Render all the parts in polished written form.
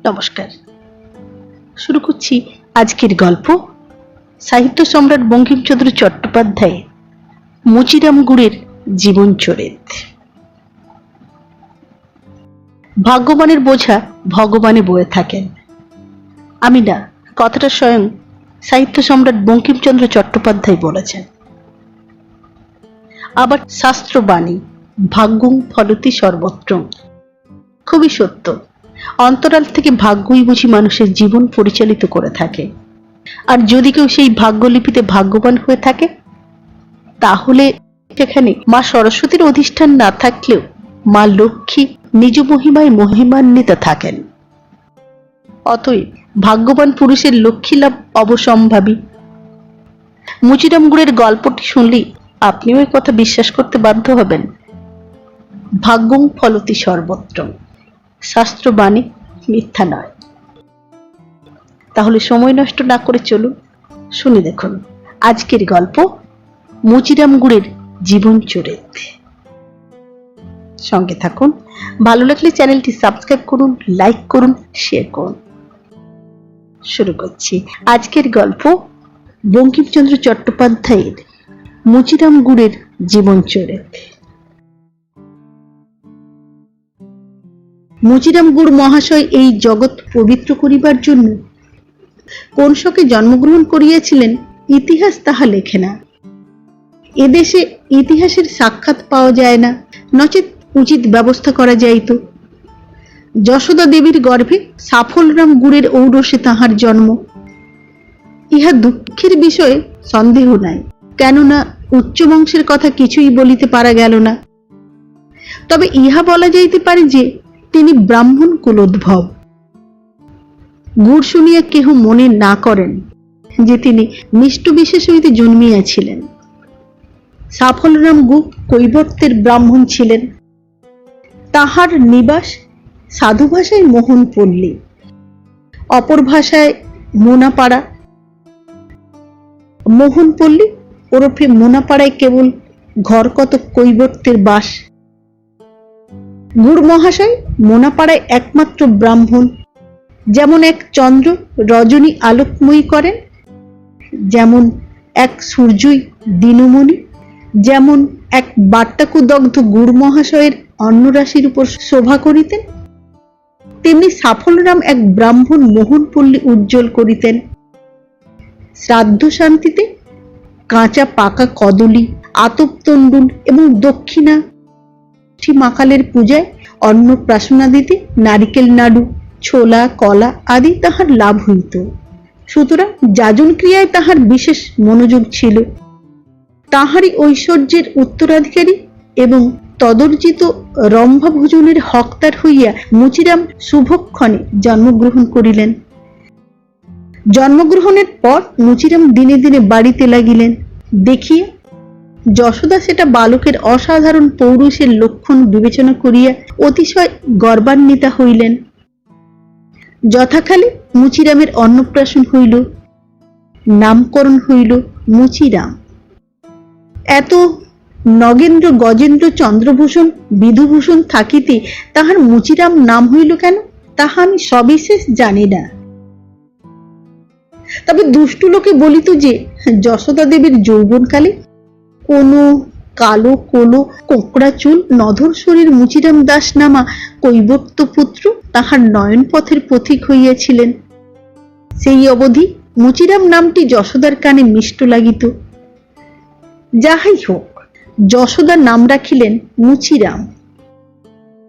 নমস্কার। শুরু করছি আজকের গল্প। সাহিত্য সম্রাট বঙ্কিমচন্দ্র চট্টোপাধ্যায় মুচিরাম গুড়ের জীবন চরিত। ভাগ্যবানের বোঝা ভগবানে বয়ে থাকেন। আমি না, কথাটা স্বয়ং সাহিত্য সম্রাট বঙ্কিমচন্দ্র চট্টোপাধ্যায় বলেছেন। আবার শাস্ত্রবাণী ভাগ্যং ফলতি সর্বত্রং, খুবই সত্য। অন্তরাল থেকে ভাগ্যই বুঝি মানুষের জীবন পরিচালিত করে থাকে। আর যদি কেউ সেই ভাগ্যলিপিতে ভাগ্যবান হয়ে থাকে, তাহলে সেখানে মা সরস্বতীর অধিষ্ঠান না থাকলেও মা লক্ষ্মী নিজ মহিমায় মহিমান্বিতা থাকেন। অতএব ভাগ্যবান পুরুষের লক্ষ্মী লাভ অবসম্ভাবী। মুচিরাম গুড়ের গল্পটি শুনলেই আপনিও এই কথা বিশ্বাস করতে বাধ্য হবেন। ভাগ্যং ফলতি সর্বত্রং, শাস্ত্রবাণী মিথ্যা নয়। তাহলে সময় নষ্ট না করে চলুন শুনে দেখুন আজকের গল্প মুচিরাম গুড়ের জীবন চরিত। সঙ্গে থাকুন। ভালো লাগলে চ্যানেলটি সাবস্ক্রাইব করুন, লাইক করুন, শেয়ার করুন। শুরু করছি আজকের গল্প বঙ্কিমচন্দ্র চট্টোপাধ্যায়ের মুচিরাম গুড়ের জীবন চরিত। মুচিরাম গুড় মহাশয় এই জগৎ পবিত্র করিবার জন্য কোন শকে জন্মগ্রহণ করিয়াছিলেন ইতিহাস তাহা লেখে না। এদেশে ইতিহাসের সাক্ষাৎ পাওয়া যায় না, নচেৎ উচিত ব্যবস্থা করা যাইত। যশোদা দেবীর গর্ভে সাফলরাম গুড়ের ঔরসে তাহার জন্ম। ইহা দুঃখের বিষয়ে সন্দেহ নাই, কেননা উচ্চ বংশের কথা কিছুই বলিতে পারা গেল না। তবে ইহা বলা যাইতে পারে যে তিনি ব্রাহ্মণ কুলোদ্ভব। গুড় শুনিয়া কেহ মনে না করেন যে তিনি মিষ্ট বিশেষ হইতে জন্মিয়াছিলেন। সাফলরাম গুড় কৈবর্তের ব্রাহ্মণ ছিলেন। তাহার নিবাস সাধু ভাষায় মোহনপল্লী, অপর ভাষায় মোনাপাড়া। মোহনপল্লী ওরফে মোনাপাড়ায় কেবল ঘর কত কৈবর্তের বাস। গুড় মহাশয় মোনাপাড়ায় একমাত্র ব্রাহ্মণ। যেমন এক চন্দ্র রজনী আলোকময়ী করেন, যেমন এক সূর্যই দিনমণি, যেমন এক বাট্টাকুদগ্ধ গুড় মহাশয়ের অন্নরাশির উপর শোভা করিতেন, তেমনি সাফলরাম এক ব্রাহ্মণ মোহনপল্লী উজ্জ্বল করিতেন। শ্রাদ্ধ শান্তিতে কাঁচা পাকা কদলী, আতপ তণ্ডুল এবং দক্ষিণা মাকালের পূজায় অন্নপ্রাশনাদিতে নারিকেল নাড়ু, ছোলা, কলা আদি তাহার লাভ হইত। সুতরাং যাজন ক্রিয়ায় তাহার বিশেষ মনোযোগ ছিল। তাহারই ঐশ্বর্যের উত্তরাধিকারী এবং তদর্জিত রম্ভা ভোজনের হকদার হইয়া মুচিরাম শুভক্ষণে জন্মগ্রহণ করিলেন। জন্মগ্রহণের পর মুচিরাম দিনে দিনে বাড়িতে লাগিলেন। দেখিয়া যশোদা সেটা বালকের অসাধারণ পৌরুষের লক্ষণ বিবেচনা করিয়া অতিশয় গর্বান্বিতা হইলেন। যথাকালে মুচিরামের অন্নপ্রাশন হইল, নামকরণ হইল মুচিরাম। এত নগেন্দ্র গজেন্দ্র চন্দ্রভূষণ বিধুভূষণ থাকিতে তাহার মুচিরাম নাম হইল কেন, তাহা আমি সবিশেষ জানি না। তবে দুষ্টু লোকে বলিত যে যশোদা দেবীর যৌবনকালে কোনো কালো কোলো কোঁকড়া চুল নধর শরীর মুচিরাম দাস নামা কৈবর্ত পুত্র তাহার নয়ন পথের পথিক হইয়াছিলেন। সেই অবধি মুচিরাম নামটি যশোদার কানে মিষ্ট লাগিত। যাহাই হোক, যশোদা নাম রাখিলেন মুচিরাম।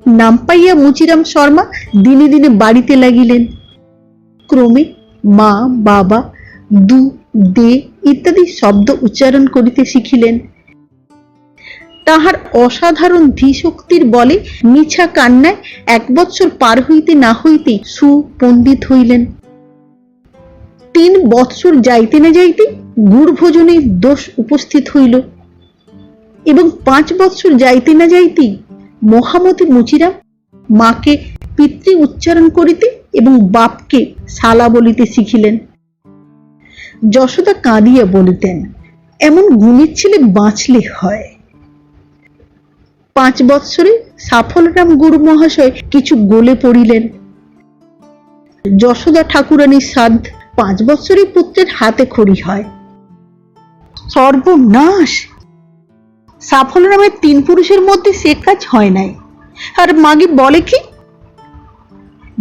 নাম পাইয়া মুচিরাম শর্মা দিনে দিনে বাড়িতে লাগিলেন। ক্রমে মা, বাবা, দু, দে ইত্যাদি শব্দ উচ্চারণ করিতে শিখিলেন। তাহার অসাধারণ ধীশক্তির বলে মিছা কান্নায় 1 বৎসর পার হইতে না হইতে সুপণ্ডিত হইলেন। 3 বৎসর যাইতে না যাইতে গুড় ভোজনের দোষ উপস্থিত হইল এবং 5 বৎসর যাইতে না যাইতেই মহামতি মুচিরাম মাকে পিতৃ উচ্চারণ করিতে এবং বাপকে শালা বলিতে শিখিলেন। যশোদা কাঁদিয়া বলিতেন, এমন গুণের ছেলে বাঁচলে হয়। 5 বৎসরে সাফলরাম গুড় মহাশয় কিছু গলে পড়িলেন। যশোদা ঠাকুরানীর শ্রাদ্ধ 5 বছরের পুত্রের হাতে খড়ি হয়। সর্বনাশ! সাফল্যরামের 3 পুরুষের মধ্যে সে কাজ হয় নাই। আর মাগি বলে কি,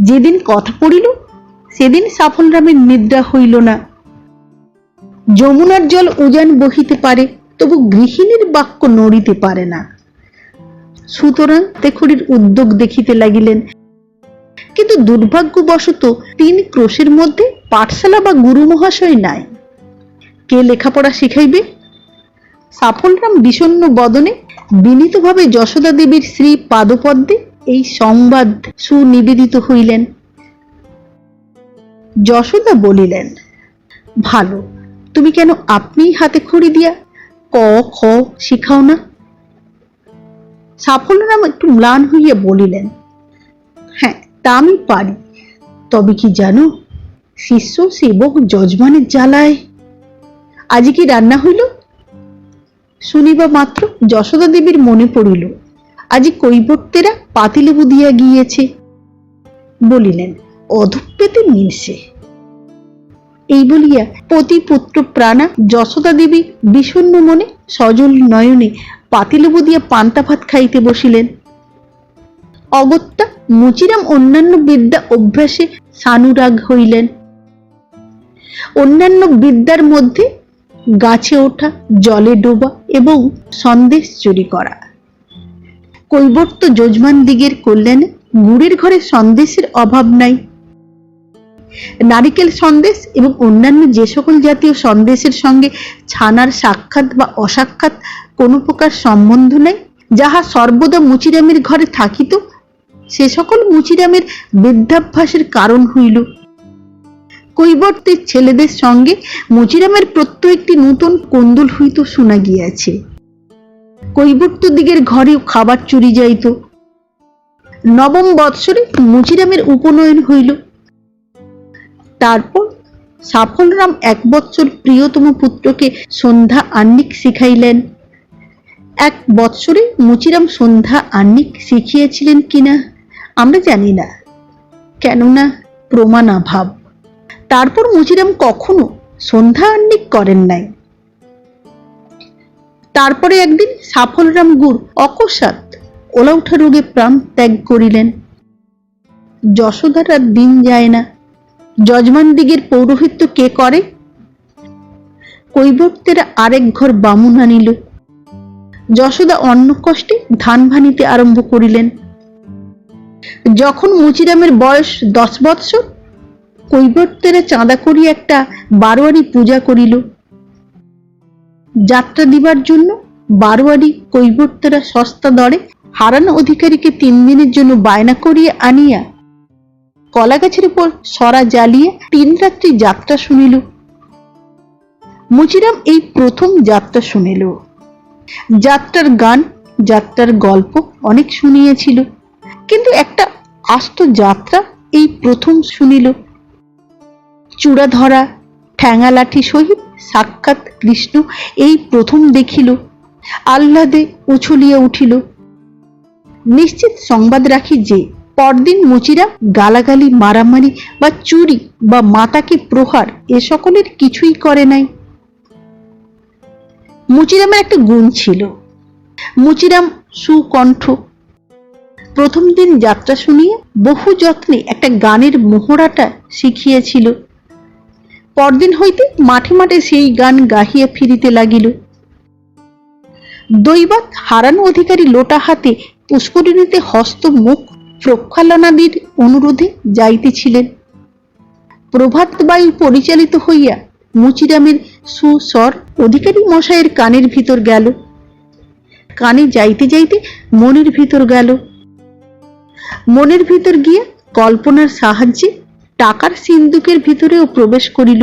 যেদিন কথা পড়িল সেদিন সাফল্যরামের নিদ্রা হইল না। যমুনার জল উজান বহিতে পারে, তবু গৃহিণীর বাক্য নড়িতে পারে না। সুতরাং তেখড়ির উদ্যোগ দেখিতে লাগিলেন। কিন্তু দুর্ভাগ্যবশত 3 ক্রোশের মধ্যে পাঠশালা বা গুরু মহাশয় নাই। কে লেখাপড়া শিখাইবে? সাফল্যরাম বিষণ্ণ বদনে বিনীতভাবে যশোদা দেবীর শ্রী পাদপদ্মে এই সংবাদ সুনিবেদিত হইলেন। যশোদা বলিলেন, ভালো, তুমি কেন আপনিই হাতে খড়ি দিয়া ক খ শিখাও না? সাফল্যরাম একটু ম্লান হইয়া বলিলেন, হ্যাঁ, তা আমি পারি, তবে কি জানো, শিষ্য সেবক যজমানের জ্বালায়। আজ কি রান্না হইল? শুনিবা মাত্র যশোদা দেবীর মনে পড়িল আজি কৈবর্তেরা পাতিলেবু দিয়া গিয়েছে। বলিলেন, অধঃপেতে মিলছে। এই বলিয়া পতি পুত্র প্রাণা যশোদা দেবী বিষণ্ণ মনে সজল নয়নে পাতিলেবু দিয়া পান্তা ভাত খাইতে বসিলেন। অগত্যা মুচিরাম অন্যান্য বিদ্যা অভ্যাসে সানুরাগ হইলেন। অন্যান্য বিদ্যার মধ্যে গাছে ওঠা, জলে ডোবা এবং সন্দেশ চুরি করা। কৈবর্ত যজমান দিগের কল্যাণে গুড়ের ঘরে সন্দেশের অভাব নাই। নারিকেল সন্দেশ এবং অন্যান্য যে সকল জাতীয় সন্দেশের সঙ্গে ছানার সাক্ষাৎ বা অসাক্ষাৎ কোনো প্রকার সম্বন্ধ নাই, যাহা সর্বদা মুচিরামের ঘরে থাকিত, সে সকল মুচিরামের বিদ্যাভ্যাসের কারণ হইল। কৈবর্তের ছেলেদের সঙ্গে মুচিরামের প্রত্যেকটি নূতন কোন্দল হইত শোনা গিয়াছে। কৈবর্ত দিগের ঘরেও খাবার চুরি যাইত। নবম বৎসরে মুচিরামের উপনয়ন হইল। তারপর সাফল্যরাম 1 বৎসর প্রিয়তম পুত্রকে সন্ধ্যা আহ্নিক শিখাইলেন। 1 বৎসরে মুচিরাম সন্ধ্যা আহ্নিক শিখিয়েছিলেন কিনা আমরা জানি না, কেননা প্রমাণাভাব। তারপর মুচিরাম কখনো সন্ধ্যা আহ্নিক করেন নাই। তারপরে একদিন সাফল্যরাম গুড় অকস্মাৎ ওলাউঠা রোগে প্রাণ ত্যাগ করিলেন। যশোদার আর দিন যায় না। যজমান দিগের পৌরোহিত্য কে করে? কৈবর্তেরা আরেক ঘর বামুন আনিল। যশোদা অন্ন কষ্টে ধান ভানিতে আরম্ভ করিলেন। যখন মুচিরামের বয়স 10 বৎসর, কৈবর্তেরা চাঁদা করি একটা বারোয়ারি পূজা করিল। যাত্রা দিবার জন্য বারোয়ারি কৈবর্তেরা সস্তা দরে হারানো অধিকারীকে 3 দিনের জন্য বায়না করিয়া আনিয়া কলা গাছের উপর সরা জ্বালিয়ে 3 রাত্রি যাত্রা শুনিল। মুচিরাম এই প্রথম যাত্রা শুনিল। যাত্রার গান, যাত্রার গল্প অনেক শুনিয়েছিল, কিন্তু একটা আস্ত যাত্রা এই প্রথম শুনিল। চূড়া ধরা, ঠ্যাঙা লাঠি সহিত সাক্ষাৎ কৃষ্ণ এই প্রথম দেখিল। আহ্লাদে উছলিয়া উঠিল। নিশ্চিত সংবাদ রাখি যে পরদিন মুচিরাম গালাগালি, মারামারি বা চুরি বা মাতাকে প্রহার এ সকলের কিছুই করে নাই। মুচিরামের একটা গুণ ছিল, মুচিরাম সুকণ্ঠ। প্রথম দিন যাত্রা শুনিয়ে বহু যত্নে একটা গানের মোহরাটা শিখিয়েছিল। পরদিন হইতে মাঠে মাঠে সেই গান গাহিয়া ফিরিতে লাগিল। দৈবাৎ হারানো অধিকারী লোটা হাতে পুষ্করিণীতে হস্ত মুখ প্রক্ষালনাদির অনুরোধে যাইতেছিলেন। প্রভাত বায়ু পরিচালিত হইয়া মুচিরামের সুস্বর অধিকারী মশাইয়ের কানের ভিতর গেল। কানে যাইতে যাইতে মনের ভিতর গেল। মনের ভিতর গিয়া কল্পনার সাহায্যে টাকার সিন্দুকের ভিতরেও প্রবেশ করিল।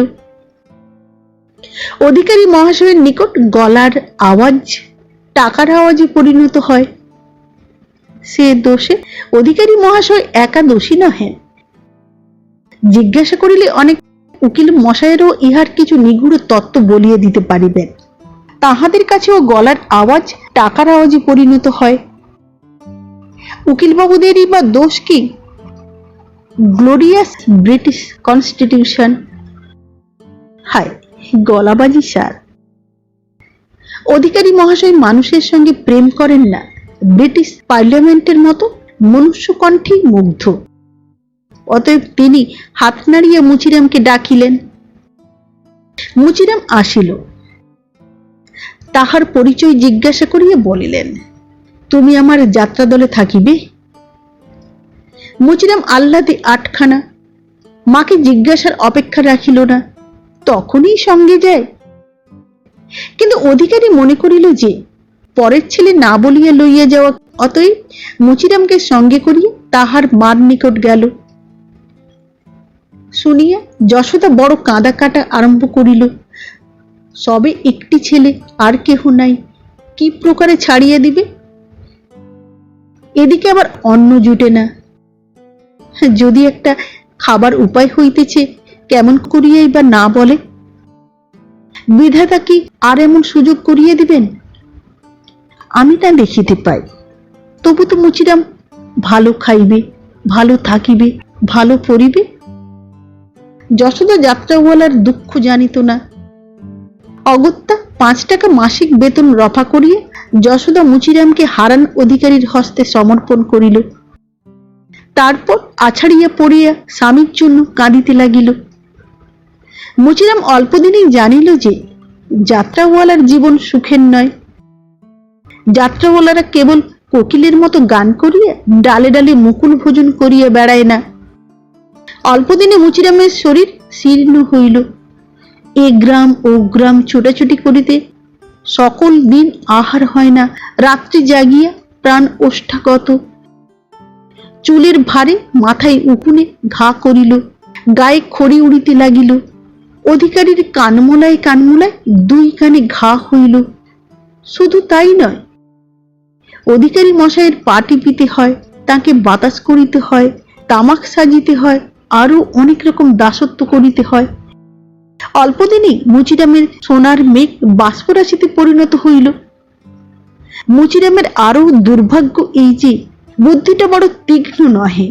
অধিকারী মহাশয়ের নিকট গলার আওয়াজ টাকার আওয়াজে পরিণত হয়। সে দোষে অধিকারী মহাশয় একা দোষী নহেন। জিজ্ঞাসা করিলে অনেক উকিল মশায়েরও ইহার কিছু নিগূঢ় তত্ত্ব বলিয়ে দিতে পারিবেন। তাহাদের কাছেও গলার আওয়াজ টাকার আওয়াজে পরিণত হয়। উকিল বাবুদেরই বা দোষ কি? Glorious British constitution. হায় গলাবাজি সার। অধিকারী মহাশয় মানুষের সঙ্গে প্রেম করেন না, ব্রিটিশ পার্লামেন্টের মতো মনুষ্য কণ্ঠেই মুগ্ধ। অতএব তিনি হাত নাড়িয়া মুচিরামকে ডাকিলেন। মুচিরাম আসিল, তাহার পরিচয় জিজ্ঞাসা করিয়া বলিলেন, তুমি আমার যাত্রা দলে থাকিবে? মুচিরাম আহ্লাদে আটখানা, মাকে জিজ্ঞাসার অপেক্ষা রাখিল না, তখনই সঙ্গে যায়। কিন্তু অধিকারী মনে করিল যে পরের ছেলে না বলিয়া লইয়া যাওয়া, অতএব মুচিরামকে সঙ্গে করিয়া তাহার মার নিকট গেল। শুনিয়া যশোদা বড় কাঁদা কাটা আরম্ভ করিল। সবে একটি ছেলে, আর কেহ নাই, কি প্রকারে ছাড়িয়া দিবে? এদিকে আবার অন্ন জুটে না, যদি একটা খাবার উপায় হইতেছে কেমন করিয়াই বা না বলে? বিধাতা কি আর এমন সুযোগ করিয়ে দিবেন? আমি তা দেখিতে পাই। তবু তো মুচিরাম ভালো খাইবে, ভালো থাকিবে, ভালো পড়িবে। যশোদা যাত্রাওয়ালার দুঃখ জানিত না। অগত্যা 5 টাকা মাসিক বেতন রফা করিয়া যশোদা মুচিরামকে হারান অধিকারীর হস্তে সমর্পণ করিল। তারপর আছাড়িয়া পড়িয়া স্বামীর জন্য কাঁদিতে লাগিল। মুচিরাম অল্পদিনেই জানিল যে যাত্রাওয়ালার জীবন সুখের নয়। যাত্রাওয়ালারা কেবল কোকিলের মতো গান করিয়া ডালে ডালে মুকুল ভোজন করিয়া বেড়ায় না। অল্পদিনে মুচিরামের শরীর শীর্ণ হইল। এ গ্রাম ও গ্রাম ছোটাছুটি করিতে সকল দিন আহার হয় না, রাত্রি জাগিয়া প্রাণ ওষ্ঠাগত। চুলের ভারে মাথায় উকুনে ঘা করিল, গায়ে খড়ি উড়িতে লাগিল। অধিকারীর কানমোলায় কানমোলায় 2 কানে ঘা হইল। শুধু তাই নয়, অধিকারী মশাইয়ের পা টিপিতে হয়, তাকে বাতাস করিতে হয়, তামাক সাজিতে হয়, আরো অনেক রকম দাসত্ব করিতে হয়। অল্পদিনেই মুচিরামের সোনার মেঘ বাষ্পরাশিতে পরিণত হইল। মুচিরামের আরো দুর্ভাগ্য এই যে বুদ্ধিটা বড় তীক্ষ্ণ নহে।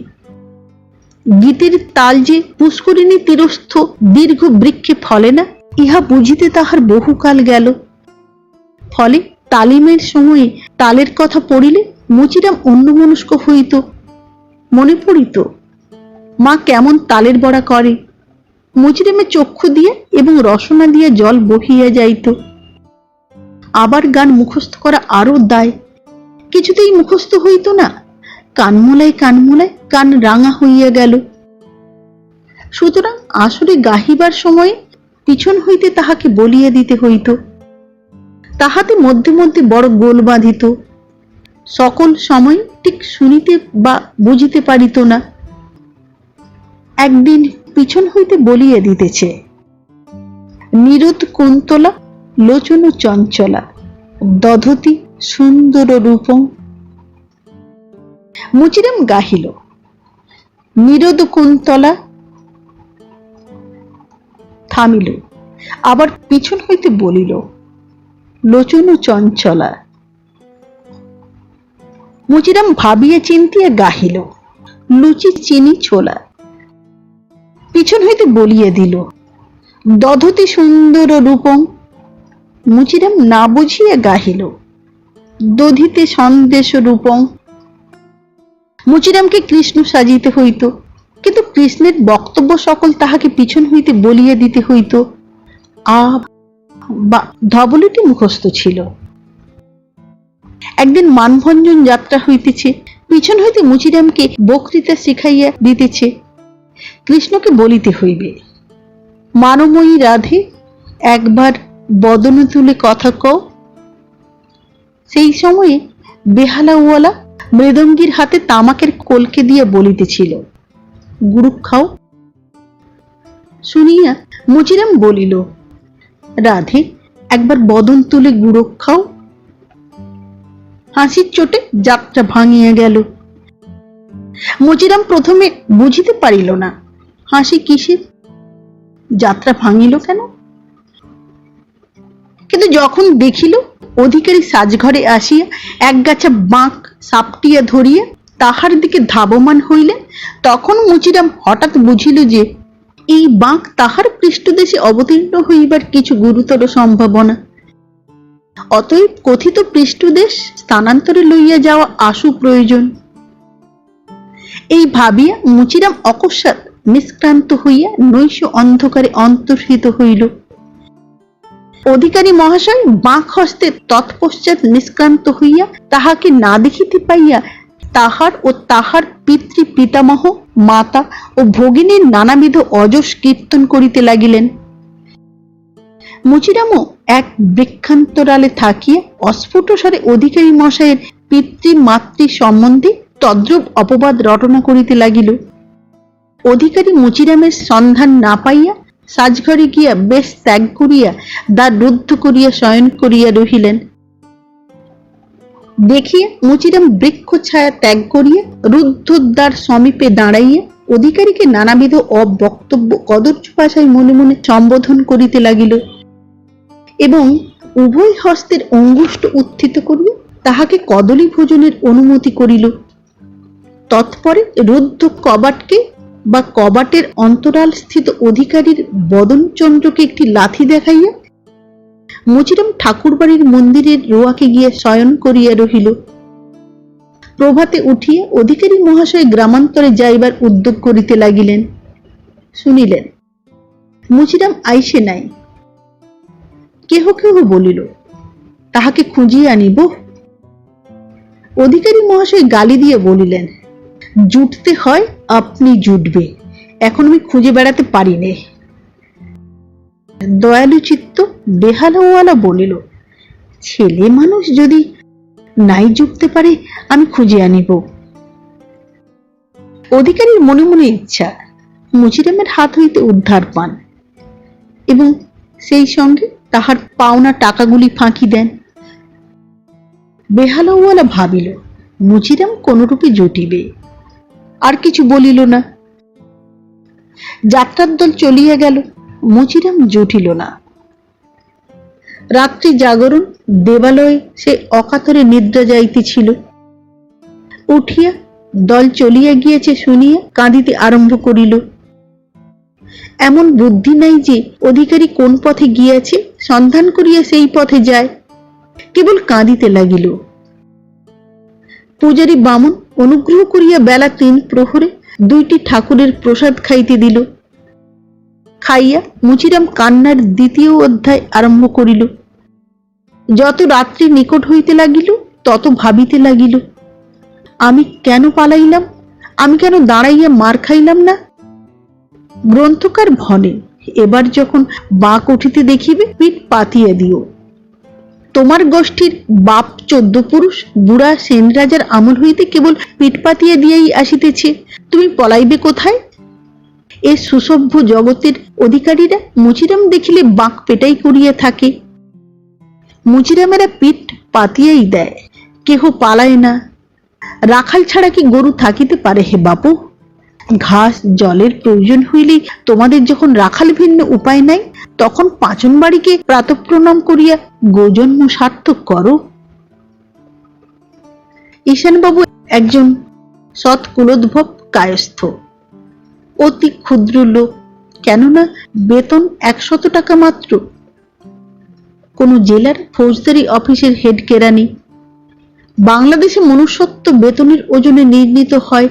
গীতের তাল যে পুষ্করিণী তীরস্থ দীর্ঘ বৃক্ষে ফলে না, ইহা বুঝিতে তাহার বহুকাল গেল। ফলে তালিমের সময়ে তালের কথা পড়িলে মুচিরাম অন্যমনস্ক হইত। মনে পড়িত মা কেমন তালের বড়া করে। মুচিরামের চক্ষু দিয়ে এবং রসনা দিয়ে জল বহিয়া যাইত। আবার গান মুখস্থ করা আরো দায়, কিছুতেই মুখস্থ হইত না। কানমোলায় কানমোলায় কান রাঙা হইয়া গেল। সুতরাং আসরে গাহিবার সময়ে পিছন হইতে তাহাকে বলিয়া দিতে হইত। তাহাতে মধ্যে মধ্যে বড় গোল বাঁধিত। সকল সময় ঠিক শুনিতে বা বুঝিতে পারিত না। একদিন পিছন হইতে বলিয়া দিতেছে, নিরোধ কুন্তলা লোচন চঞ্চলা দধতি সুন্দর রূপং। মুচিরাম গাহিল, নিরোধ কুন্তলা, থামিল, আবার পিছন হইতে বলিল, লোচন চঞ্চলা। মুচিরাম ভাবিয়া চিন্তিয়া গাহিল, লুচি চিনি ছোলা। পিছন হইতে বলিয়া দিল, দধতি সুন্দর রূপং। মুচিরাম না বুঝিয়া গাহিল, দধিতে সন্দেশ রূপং। মুচিরামকে কৃষ্ণ সাজিতে হইত, কিন্তু কৃষ্ণের বক্তব্য সকল তাহাকে পিছন হইতে বলিয়া দিতে হইত। বা ধবলটি মুখস্থ ছিল। একদিন মানভঞ্জন যাত্রা হইতেছে, পিছন হইতে মুচিরামকে বক্তৃতা শিখাইয়া দিতেছে। কৃষ্ণকে বলিতে হইবে, মানময়ী রাধে একবার বদন তুলে কথা কও। সেই সময়ে বেহালাওয়ালা মৃদঙ্গীর হাতে তামাকের কলকে দিয়া বলিতেছিল, গুরু খাও। শুনিয়া মুচিরাম বলিল, রাধে একবার বদন তুলে গুড়ো খাও। হাসির চোটে যাত্রা ভাঙিয়া গেল। মুচিরাম প্রথমে বুঝিতে পারিল না হাসি কিসের, যাত্রা ভাঙিল কেন। কিন্তু যখন দেখিল অধিকারী সাজঘরে আসিয়া একগাছা বাঁক সাপটিয়া ধরিয়া তাহার দিকে ধাবমান হইলেন, তখন মুচিরাম হঠাৎ বুঝিল যে এই বাঁক তাহার পৃষ্ঠদেশে অবতীর্ণ হইবার কিছু গুরুতর সম্ভাবনা। অতএব কথিত পৃষ্ঠদেশ স্থানান্তরে লইয়া যাওয়া আশু প্রয়োজন। এই ভাবিয়া মুচিরাম অকস্মাৎ নিষ্ক্রান্ত হইয়া নৈশ অন্ধকারে অন্তর্হিত হইল। অধিকারী মহাশয় বাঁক হস্তে তৎপশ্চাৎ নিষ্ক্রান্ত হইয়া তাহাকে না দেখিতে পাইয়া তাহার ও তাহার পিতৃ পিতামহ, মাতা ও ভগিনীর নানাবিধ অযশ কীর্তন করিতে লাগিলেন। মুচিরামও এক বৃক্ষান্তরালে থাকিয়া অস্ফুট স্বরে অধিকারী মশাইয়ের পিতৃ মাতৃ সম্বন্ধে তদ্রূপ অপবাদ রটনা করিতে লাগিল। অধিকারী মুচিরামের সন্ধান না পাইয়া সাজঘরে গিয়া বেশ ত্যাগ করিয়া দ্বার রুদ্ধ করিয়া শয়ন করিয়া রহিলেন। দেখিয়া মুচিরাম বৃক্ষ ছায়া ত্যাগ করিয়া রুদ্ধদ্বার সমীপে দাঁড়াইয়া অধিকারীকে নানাবিধ অবক্তব্য কদর্য ভাষায় মনে মনে সম্বোধন করিতে লাগিল এবং উভয় হস্তের অঙ্গুষ্ঠ উত্থিত করিয়া তাহাকে কদলী ভোজনের অনুমতি করিল। তৎপরে রুদ্ধ কবাটকে বা কবাটের অন্তরাল স্থিত অধিকারীর বদনচন্দ্রকে একটি লাথি দেখাইয়া মুচিরাম ঠাকুরবাড়ির মন্দিরের রোয়াকে গিয়া শয়ন করিয়া রহিল। প্রভাতে উঠিয়া অধিকারী মহাশয় গ্রামান্তরে যাইবার উদ্যোগ করিতে লাগিলেন। শুনিলেন মুচিরাম আইসে নাই। কেহ কেহ বলিল, তাহাকে খুঁজিয়া আনিব। অধিকারী মহাশয় গালি দিয়ে বলিলেন, জুটতে হয় আপনি জুটবে, এখন আমি খুঁজে বেড়াতে পারি নে। দয়ালু চিত্ত বেহালাওয়ালা বলিল, ছেলে মানুষ যদি নাই জুটতে পারে আমি খুঁজে আনিব। অধিকারীর মনে মনে ইচ্ছা মুচিরামের হাত হইতে উদ্ধার পান এবং সেই সঙ্গে তাহার পাওনা টাকাগুলি ফাঁকি দেন। বেহালাওয়ালা ভাবিল মুচিরাম কোনরূপে জুটিবে, আর কিছু বলিল না। যাত্রার দল চলিয়া গেল, মুচিরাম জুটিল না। রাত্রি জাগরণ, দেবালয়ে সে অকাতরে নিদ্রা যাইতেছিল। উঠিয়া দল চলিয়া গিয়েছে শুনিয়া কাঁদিতে আরম্ভ করিল। এমন বুদ্ধি নাই যে অধিকারী কোন পথে গিয়াছে সন্ধান করিয়া সেই পথে যায়, কেবল কাঁদিতে লাগিল। পূজারী বামন অনুগ্রহ করিয়া বেলা 3 প্রহরে 2টি ঠাকুরের প্রসাদ খাইতে দিল। খাইয়া মুচিরাম কান্নার 2য় অধ্যায় আরম্ভ করিল। যত রাত্রি নিকট হইতে লাগিল তত ভাবিতে লাগিল, আমি কেন পালাইলাম, আমি কেন দাঁড়াইয়া মার খাইলাম না। গ্রন্থকার ভনে, এবার যখন বাঁক উঠিতে দেখিবে পিঠ পাতিয়া দিও। তোমার গোষ্ঠীর বাপ 14 পুরুষ বুড়া সেন রাজার আমল হইতে কেবল পিঠ পাতিয়া দিয়াই আসিতেছে, তুমি পলাইবে কোথায়? এ সুসভ্য জগতের অধিকারীরা মুচিরাম দেখিলে বাঁক পেটাই করিয়া থাকে। মুচিরামেরা পিঠ পাতিয়াই দেয়, কেহ পালায় না। রাখাল ছাড়া কি গরু থাকিতে পারে হে বাপু? ঘাস জলের প্রয়োজন হইলেই তোমাদের যখন রাখাল ভিন্ন উপায় নাই, তখন পাচন বাড়িকে প্রাতঃপ্রণাম করিয়া গোজন্ম সার্থক করো। ঈশানবাবু একজন সৎ কুলোদ্ভব কায়স্থ, অতি ক্ষুদ্র লোক, কেননা বেতন 100 টাকা মাত্র। কোন জেলার ফৌজদারি অফিসের হেড কেরানি। বাংলাদেশে মনুষ্যত্ব বেতনের ওজনে নির্ণীত হয়।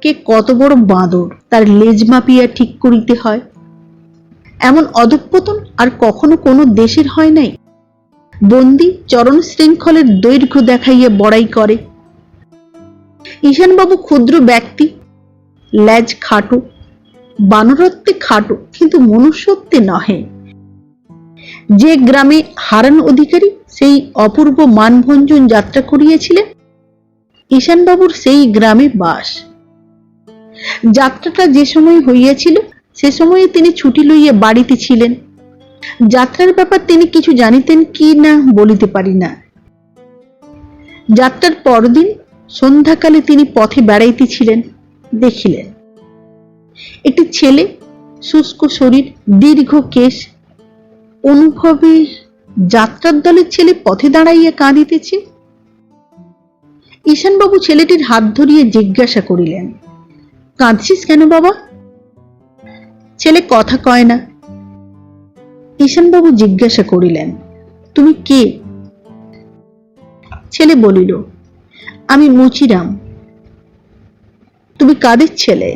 কে কত বড় বাঁদর তার লেজ মাপিয়া ঠিক করিতে হয়। এমন অধঃপতন আর কখনো কোনো দেশের হয় নাই। বন্দী চরণ শৃঙ্খলের দৈর্ঘ্য দেখাইয়া বড়াই করে। ঈশানবাবু ক্ষুদ্র ব্যক্তি, লেজ খাটো, বানরত্বে খাটো, কিন্তু মনুষ্যত্বে নহে। যে গ্রামে হারান অধিকারী সেই অপূর্ব মানভঞ্জন যাত্রা করিয়াছিলেন, ঈশানবাবুর সেই গ্রামে বাস। যাত্রাটা যে সময় হইয়াছিল সে সময়ে তিনি ছুটি লইয়া বাড়িতে ছিলেন। যাত্রার ব্যাপার তিনি কিছু জানিতেন কি না বলিতে পারি না। যাত্রার পরদিন সন্ধ্যাকালে তিনি পথে বেড়াইতেছিলেন, দেখিলেন একটি ছেলে, শুষ্ক শরীর, দীর্ঘ কেশ, অনুভবে যাত্রার দলের ছেলে পথে দাঁড়াইয়া কাঁদিতেছে। ঈশানবাবু ছেলেটির হাত ধরিয়ে জিজ্ঞাসা করিলেন, কাঁদছিস কেন বাবা? ছেলে কথা কয় না। ঈশানবাবু জিজ্ঞাসা করিলেন, তুমি কে? ছেলে বলিল, আমি মুচিরাম। তুমি কাদের ছেলে?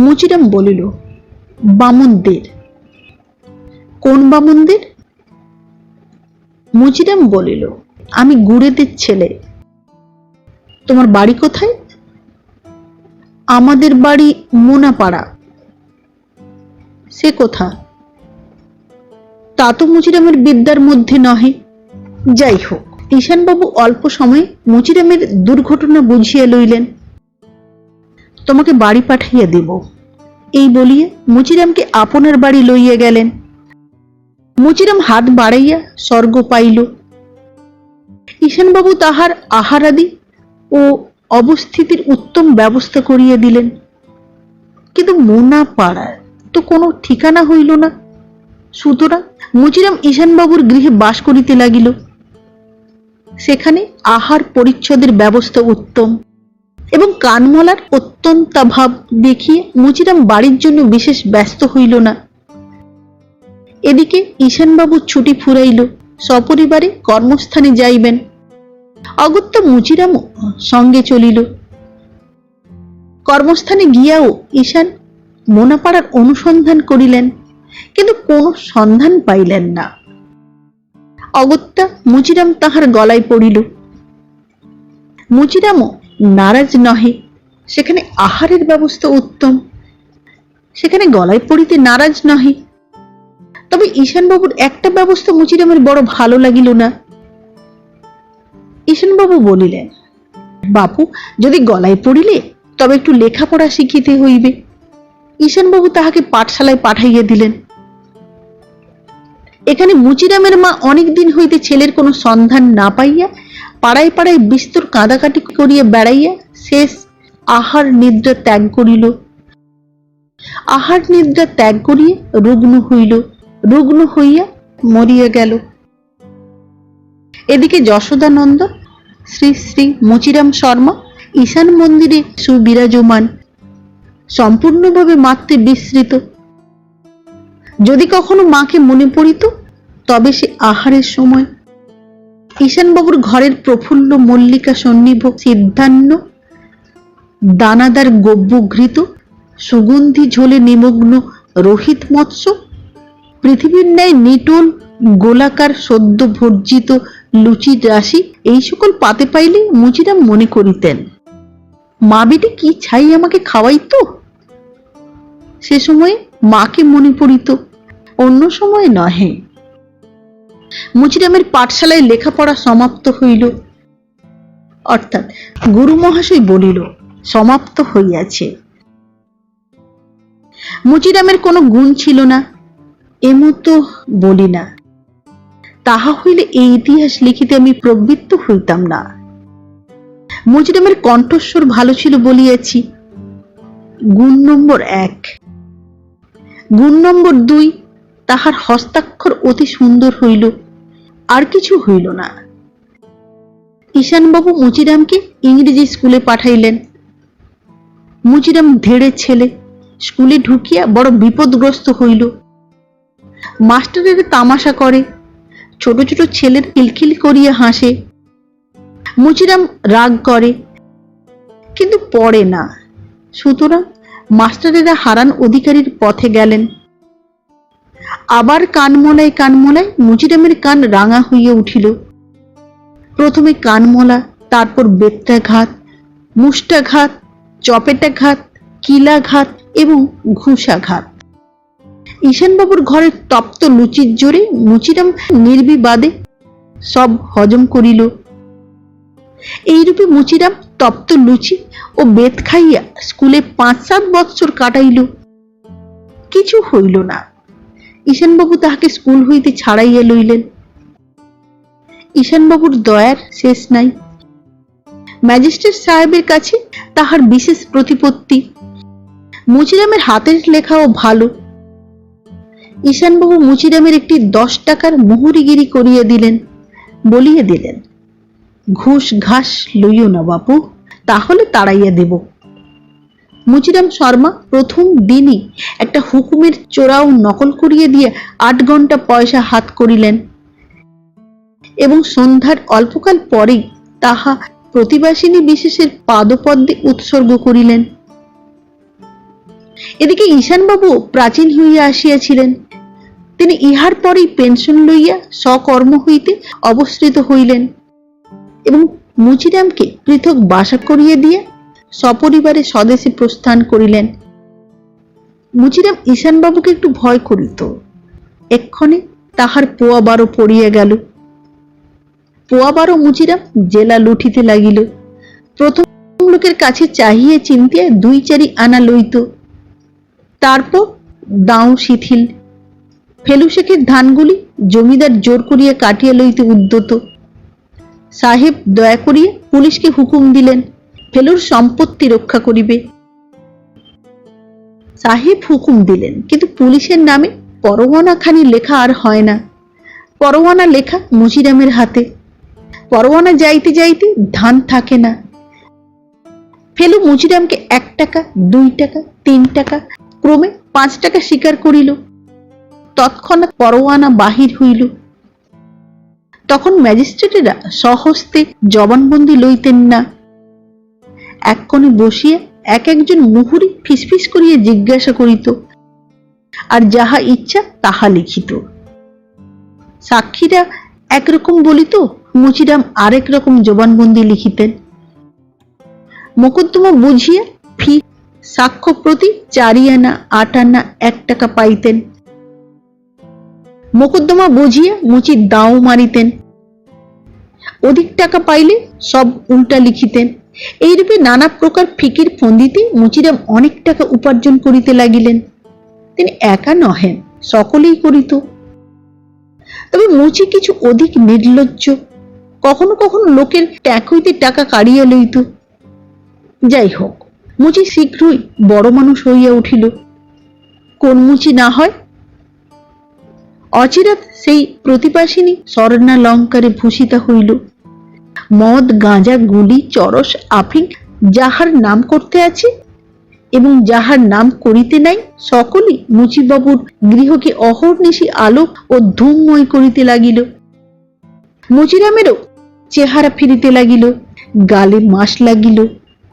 মুচিরাম বলিল, বামুনদের। কোন বামুনদের? মুচিরাম বলিল, আমি গুড়েদের ছেলে। তোমার বাড়ি কোথায়? আমাদের বাড়ি মোনাপাড়া। সে কোথা? তা তো মুচিরামের বিদ্যার মধ্যে নহে। যাই হোক, ঈশানবাবু অল্প সময়ে মুচিরামের দুর্ঘটনা বুঝিয়ে লইলেন। তোমাকে বাড়ি পাঠাইয়া দেব, এই বলিয়া মুচিরামকে আপনার বাড়ি লইয়া গেলেন। মুচিরাম হাত বাড়াইয়া স্বর্গ পাইল। ঈশানবাবু তাহার আহারাদি ও অবস্থিতির উত্তম ব্যবস্থা করিয়া দিলেন। কিন্তু মোনা পাড়ার তো কোনো ঠিকানা হইল না। সুতরাং মুচিরাম ঈশানবাবুর গৃহে বাস করিতে লাগিল। সেখানে আহার পরিচ্ছদের ব্যবস্থা উত্তম এবং কানমলার অত্যন্তাভাব দেখিয়ে মুচিরাম বাড়ির জন্য বিশেষ ব্যস্ত হইল না। এদিকে ঈশানবাবু ছুটি ফুরাইল, সপরিবারে কর্মস্থানে যাইবেন। অগত্যা মুচিরামও সঙ্গে চলিল। কর্মস্থানে গিয়াও ঈশান মোনাপাড়ার অনুসন্ধান করিলেন, কিন্তু কোনো সন্ধান পাইলেন না। অগত্যা মুচিরাম তাহার গলায় পড়িল। মুচিরামও নারাজ নহে, সেখানে আহারের ব্যবস্থা উত্তম, সেখানে গলায় পড়িতে নারাজ নহে। তবে ঈশানবাবুর একটা ব্যবস্থা মুচিরামের বড় ভালো লাগিল না। ঈশানবাবু বলিলেন, বাপু, যদি গলায় পড়িলে তবে একটু লেখাপড়া শিখিতে হইবে। ঈশানবাবু তাহাকে পাঠশালায় পাঠাইয়া দিলেন। এখানে মুচিরামের মা অনেক দিন হইতে ছেলের কোনো সন্ধান না পাইয়া পাড়ায় পাড়ায় বিস্তর কাঁদাকাটি করিয়া বেড়াইয়া শেষ আহার নিদ্রা ত্যাগ করিল। আহার নিদ্রা ত্যাগ করিয়া রুগ্ন হইল, রুগ্ন হইয়া মরিয়া গেল। এদিকে যশোদানন্দন শ্রী শ্রী মুচিরাম শর্মা ঈশান মন্দিরে সুবিরাজমান, সম্পূর্ণভাবে মাত্রে বিস্মৃত। যদি কখনো মাকে মনে পড়িত তবে সে আহারের সময়। ঈশানবাবুর ঘরের প্রফুল্ল মল্লিকা সন্নিভ সিদ্ধান্ন দানাদার গব্যঘৃত সুগন্ধি ঝোলে নিমগ্ন রোহিত মৎস্য, পৃথিবীর ন্যায় নিটোল গোলাকার সদ্য ভর্জিত লুচির রাশি, এই সকল পাতে পাইলে মুচিরাম মনে করিতেন, মা বেটি কি ছাই আমাকে খাওয়াইতো। সে সময়ে মাকে মনে পড়িত, অন্য সময় নহে। মুচিরামের পাঠশালায় লেখাপড়া সমাপ্ত হইল, অর্থাৎ গুরু মহাশয় বলিল সমাপ্ত হইয়াছে। মুচিরামের কোনো গুণ ছিল না, এমতো বলি না, তাহা হইলে এই ইতিহাস লিখিতে আমি প্রবৃত্ত হইতাম না। মুচিরামের কণ্ঠস্বর ভালো ছিল বলিয়াছি, গুণ নম্বর 1। গুণ নম্বর 2, তাহার হস্তাক্ষর অতি সুন্দর হইল, আর কিছু হইল না। ঈশানবাবু মুচিরামকে ইংরেজি স্কুলে পাঠাইলেন। মুচিরাম ধেড়ে ছেলে, স্কুলে ঢুকিয়া বড় বিপদগ্রস্ত হইল। মাস্টারের তামাশা করে, ছোট ছোট ছেলের খিলখিল করিয়া হাসে। মুচিরাম রাগ করে, কিন্তু পড়ে না। সুতরাং মাস্টারেরা হারান অধিকারীর পথে গেলেন। আবার কানমলায় কানমলায় মুচিরামের কান রাঙা হইয়া উঠিল। প্রথমে কানমলা, তারপর বেত্রাঘাত, মুষ্টাঘাত, চপেটাঘাত, কিলাঘাত এবং ঘুষাঘাত। ঈশানবাবুর ঘরের তপ্ত লুচির জোরে মুচিরাম নির্বিবাদে সব হজম করিল। এইরূপে মুচিরাম তপ্ত লুচি ও বেত খাইয়া স্কুলে 5-7 বৎসর কাটাইল। কিছু হইল না। ঈশানবাবু তাহাকে স্কুল হইতে ছাড়াইয়া লইলেন। ঈশানবাবুর দয়ার শেষ নাই। ম্যাজিস্ট্রেট সাহেবের কাছে তাহার বিশেষ প্রতিপত্তি। মুচিরামের হাতের লেখাও ভালো। ঈশানবাবু মুচিরামের একটি 10 টাকার মোহরিগিরি করিয়া দিলেন, বলিয়া দিলেন, ঘুষ ঘাস লইও না বাপু, তাহলে তাড়াইয়া দেব। মুচিরাম শর্মা প্রথম দিনই একটা হুকুমের চোরাও নকল করিয়ে দিয়ে 8 ঘন্টা পয়সা হাত করিলেন এবং সন্ধ্যার অল্পকাল পরেই তাহা প্রতিবাসিনী বিশেষের পাদপদ্মে উৎসর্গ করিলেন। এদিকে ঈশানবাবু প্রাচীন হইয়া আসিয়াছিলেন। তিনি ইহার পরেই পেনশন লইয়া স্বকর্ম হইতে অবসৃত হইলেন এবং মুচিরামকে পৃথক বাসা করিয়া দিয়া সপরিবারে স্বদেশে প্রস্থান করিলেন। মুচিরাম ঈশানবাবুকে একটু ভয় করিত। এক্ষণে তাহার পোয়া 12 পড়িয়া গেল। পোয়া 12 মুচিরাম জেলা লুঠিতে লাগিল। প্রথম লোকের কাছে চাহিয়ে চিন্তিয়া 2-4 আনা লইত। তারপর দাও শিথিল। ফেলু শেখের ধানগুলি জমিদার জোর করিয়া কাটিয়া লইতে উদ্যত। সাহেব দয়া করিয়া পুলিশকে হুকুম দিলেন ফেলুর সম্পত্তি রক্ষা করিবে। সাহেব হুকুম দিলেন, কিন্তু পুলিশের নামে পরোয়ানা খানি লেখা আর হয় না। পরোয়ানা লেখা মুচিরামের হাতে। পরোয়ানা যাইতে যাইতে ধান থাকে না। ফেলু মুচিরামকে 1 টাকা, 2 টাকা, 3 টাকা, ক্রমে 5 টাকা স্বীকার করিল। তৎক্ষণাৎ পরোয়ানা বাহির হইল। তখন ম্যাজিস্ট্রেটেরা সহস্তে জবানবন্দি লইতেন না। এক কোণে বসিয়া এক একজন মুহুরি ফিসফিস করিয়া জিজ্ঞাসা করিত, আর যাহা ইচ্ছা তাহা লিখিত। সাক্ষীরা একরকম বলিত, মুচিরাম আরেক রকম জবানবন্দি লিখিতেন। মোকদ্দমা বুঝিয়া ফি সাক্ষ্য প্রতি 4 আনা, 8 আনা, 1 টাকা পাইতেন। মোকদ্দমা বুঝিয়া মুচির দাও মারিতেন। অধিক টাকা পাইলে সব উল্টা লিখিতেন। এইরূপে নানা প্রকার ফিকির ফন্দিতে মুচিরাম অনেক টাকা উপার্জন করিতে লাগিলেন। তিনি একা নহেন, সকলেই করিত। তবে মুচি কিছু অধিক নির্লজ্জ। কখনো কখনো লোকের ট্যাক হইতে টাকা কাড়িয়া লইত। যাই হোক, মুচি শীঘ্রই বড় মানুষ হইয়া উঠিল। কোন মুচি না হয়? অচিরাৎ সেই প্রতিবাসিনী স্বর্ণালঙ্কারে ভূষিতা হইল। মদ, গাঁজা, গুলি, চরস, আফিং যাহার নাম করতে আছে এবং যাহার নাম করিতে নাই, সকলই মুচিবাবুর গৃহকে অহর্নিশি আলোক ও ধূমময় করিতে লাগিল। মুচিরামেরও চেহারা ফিরিতে লাগিল, গালে মাস লাগিল,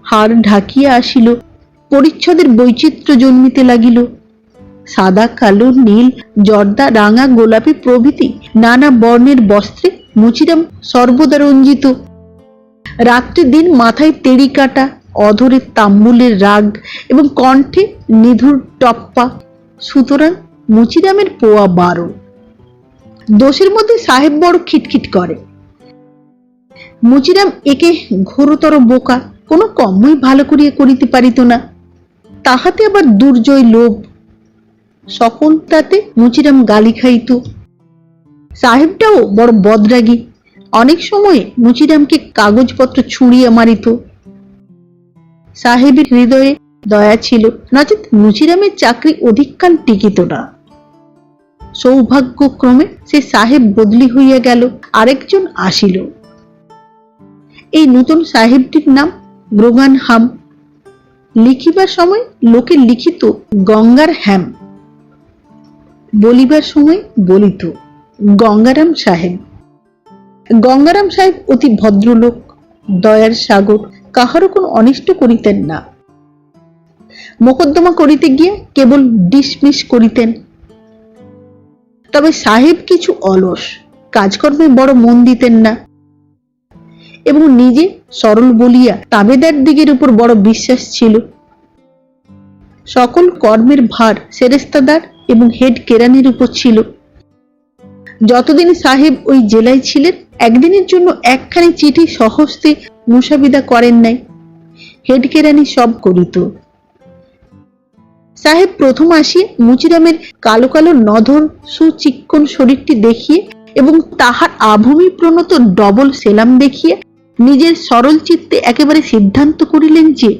হাড় ঢাকিয়া আসিল, পরিচ্ছদের বৈচিত্র্য জন্মিতে লাগিল। সাদা, কালো, নীল, জর্দা, রাঙা, গোলাপি প্রভৃতি নানা বর্ণের বস্ত্রে মুচিরাম সর্বদা রঞ্জিত। রাত্রি দিন মাথায় তেড়ি কাটা, অধরে তাম্বুলের রাগ এবং কণ্ঠে নিধুর টপ্পা। সুতরাং মুচিরামের পোয়া 12। দোষের মধ্যে সাহেব বড় খিটখিট করে। মুচিরাম একে ঘোরতর বোকা, কোনো কর্মই ভালো করিয়া করিতে পারিত না। তাহাতে আবার দুর্জয় লোভ। সকলটাতে মুচিরাম গালি খাইত। সাহেবটাও বড় বদরাগী। অনেক সময়ে মুচিরামকে কাগজপত্র ছুঁড়িয়া মারিত। সাহেবের হৃদয়ে দয়া ছিল, নচেত মুচিরামের চাকরি অধিককাল টিকিত না। সৌভাগ্যক্রমে সে সাহেব বদলি হইয়া গেল, আরেকজন আসিল। এই নতুন সাহেবটির নাম গ্রোগান হাম। লিখিবার সময় লোকে লিখিত গঙ্গার হ্যাম, বলিবার সময় বলিত গঙ্গারাম সাহেব। গঙ্গারাম সাহেব অতি ভদ্রলোক, দয়ার সাগর, কাহারও কোনো অনিষ্ট করিতেন না। মোকদ্দমা করিতে গিয়ে কেবল ডিসমিস করিতেন। তবে সাহেব কিছু অলস, কাজকর্মে বড় মন দিতেন না এবং নিজে সরল বলিয়া তাবেদার দিগের উপর বড় বিশ্বাস ছিল। সকল কর্মের ভার সেরেস্তাদার এবং হেড কেরানির উপর ছিল। যতদিন সাহেব ওই জেলায় ছিলেন, একদিনের জন্য একখানি চিঠি সহস্তে মুসাবিদা করেন নাই। হেড কেরানি সব করিত। সাহেব প্রথম আসিয়া মুচিরামের কালো কালো নধর সুচিক্কণ শরীরটি দেখিয়ে এবং তাহার আভূমি প্রণত ডবল সেলাম দেখিয়ে নিজের সরল চিত্তে একেবারে সিদ্ধান্ত করিলেন যে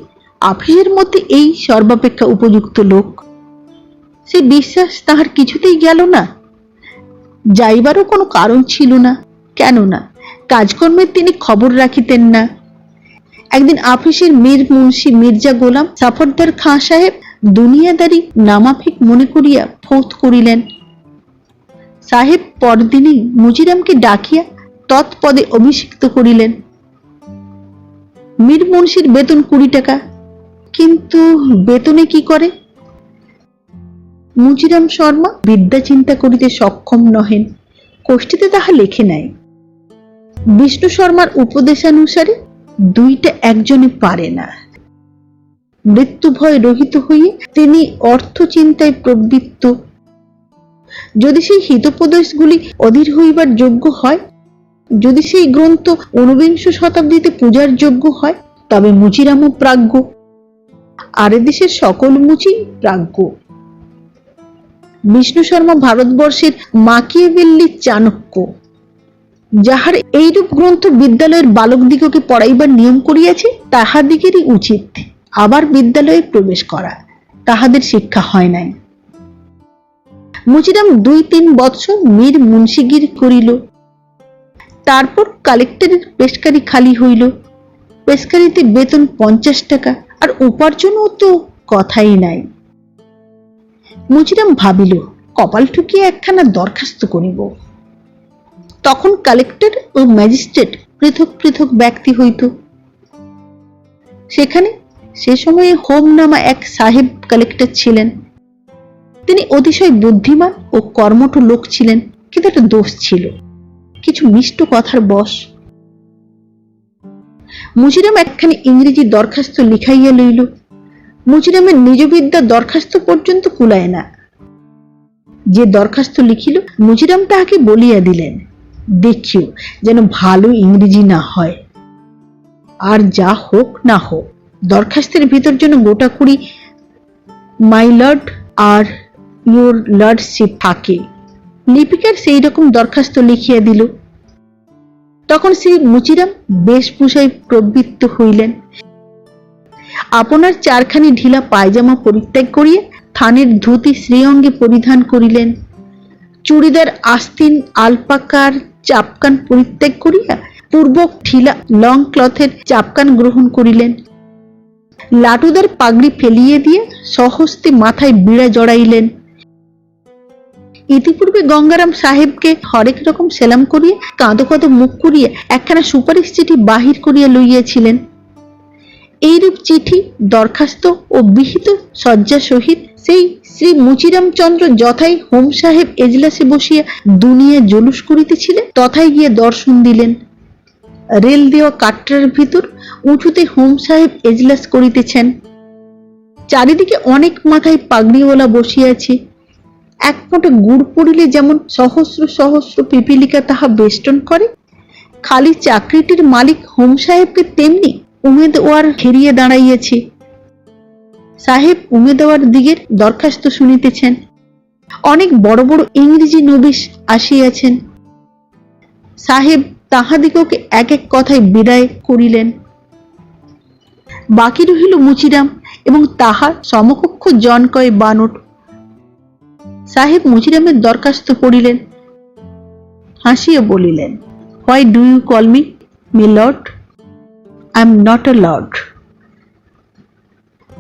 আফিসের মধ্যে এই সর্বাপেক্ষা উপযুক্ত লোক। সে বিশ্বাস তাহার কিছুতেই গেল না। যাইবারও কোনো কারণ ছিল না। কেননা কাজকর্মের তিনি খবর রাখিতেন না। একদিন আফিসের মীর মুন্সি মির্জা গোলাম সাফরদার খাঁ সাহেব দুনিয়াদারি নামাফিক মনে করিয়া ফৌত করিলেন। সাহেব পরদিনই মুচিরামকে ডাকিয়া তৎপদে অভিষিক্ত করিলেন। মীর মুন্সির বেতন 20 টাকা, কিন্তু বেতনে কি করে? মুচিরাম শর্মা বিদ্যা চিন্তা করিতে সক্ষম নহেন, কোষ্ঠীতে তাহা লেখে নাই। বিষ্ণু শর্মার উপদেশানুসারে দুইটা একজনে পারে না। মৃত্যু ভয় রহিত হইয়া তিনি অর্থ চিন্তায় প্রবৃত্ত। যদি সেই হিতোপদেশগুলি অধীর হইবার যোগ্য হয়, যদি সেই গ্রন্থ 19 শতাব্দীতে পূজার যোগ্য হয়, তবে মুচিরামও প্রাজ্ঞ, আর এদেশের সকল মুচি প্রাজ্ঞ। বিষ্ণু শর্মা ভারতবর্ষের মাকিয়াভেল্লি চাণক্য, যাহার এইরূপ গ্রন্থ বিদ্যালয়ের বালকদিগকে পড়াইবার নিয়ম করিয়াছে, তাহাদিগেরই উচিত আবার বিদ্যালয়ে প্রবেশ করা। তাহাদের শিক্ষা হয় নাই। মুচিরাম 2-3 বৎসর মীর মুন্সিগির করিল। তারপর কালেক্টরের পেশকারি খালি হইল। পেশকারিতে বেতন 50 টাকা, আর উপার্জনও তো কথাই নাই। মুচিরাম ভাবিল, কপাল ঠুকিয়ে একখানা দরখাস্ত করিব। তখন কালেক্টর ও ম্যাজিস্ট্রেট পৃথক পৃথক ব্যক্তি হইত। সেখানে সে সময়ে হোম নামা এক সাহেব কালেক্টর ছিলেন। তিনি অতিশয় বুদ্ধিমান ও কর্মঠ লোক ছিলেন, কিন্তু একটা দোষ ছিল, কিছু মিষ্ট কথার বশ। মুচিরাম একখানি ইংরেজি দরখাস্ত লিখাইয়া লইল। মুচিরামের নিজ বিদ্যা দরখাস্ত পর্যন্ত কুলায় না। যে দরখাস্ত লিখিল, মুচিরাম তাহাকে বলিয়া দিলেন, দেখিও যেন ভালো ইংরেজি না হয়, আর যা হোক না হোক দরখাস্তের ভিতর যেন গোটা 20 মাই লর্ড আর ইউর লর্ডশিপ থাকে। লিপিকার সেই রকম দরখাস্ত লিখিয়া দিল। তখন শ্রী মুচিরাম বেশভূষায় প্রবৃত্ত হইলেন। আপনার 4খানি ঢিলা পায়জামা পরিত্যাগ করিয়া থানের ধুতি শ্রীঅঙ্গে পরিধান করিলেন। চুড়িদার আস্তিন আলপাকার চাপকান পরিত্যাগ করিয়া পূর্বক ঢিলা লং ক্লথের চাপকান গ্রহণ করিলেন। লাটুদার পাগড়ি ফেলিয়ে দিয়ে সহস্তে মাথায় বিড়া জড়াইলেন। ইতিপূর্বে গঙ্গারাম সাহেবকে হরেক রকম সেলাম করিয়া কাঁদো কাঁদো মুখ করিয়া একখানা সুপারিশ চিঠি বাহির করিয়া লইয়াছিলেন। এইরূপ চিঠি, দরখাস্ত ও বিহিত সজ্জা সহিত সেই শ্রী মুচিরাম চন্দ্র যথাই হোম সাহেব এজলাসে বসিয়া দুনিয়া জলুস করিতেছিলেন, তথায় গিয়ে দর্শন দিলেন। রেল দেওয়া কাটরার ভিতর উঁচুতে হোম সাহেব এজলাস করিতেছেন। চারিদিকে অনেক মাথায় পাগড়িওয়ালা বসিয়াছে। এক ফোঁটা গুড় পড়িলে যেমন সহস্র সহস্র পিপিলিকা তাহা বেষ্টন করে, খালি চাকরিটির মালিক হোম সাহেবকে তেমনি উমেদওয়ার ঘেরিয়ে দাঁড়াইয়াছে। সাহেব উমেদওয়ার দিগের দরখাস্ত শুনিতেছেন। অনেক বড় বড় ইংরেজি নবিশ আসিয়াছেন। সাহেব তাহাদিগকে এক এক কথায় বিদায় করিলেন। বাকি রহিল মুচিরাম এবং তাহার সমকক্ষ জনকয় বানর। সাহেব মুচিরামের দরখাস্ত পড়িলেন, হাসিয়া বলিলেন, why do you call me my lord? I am not a lord.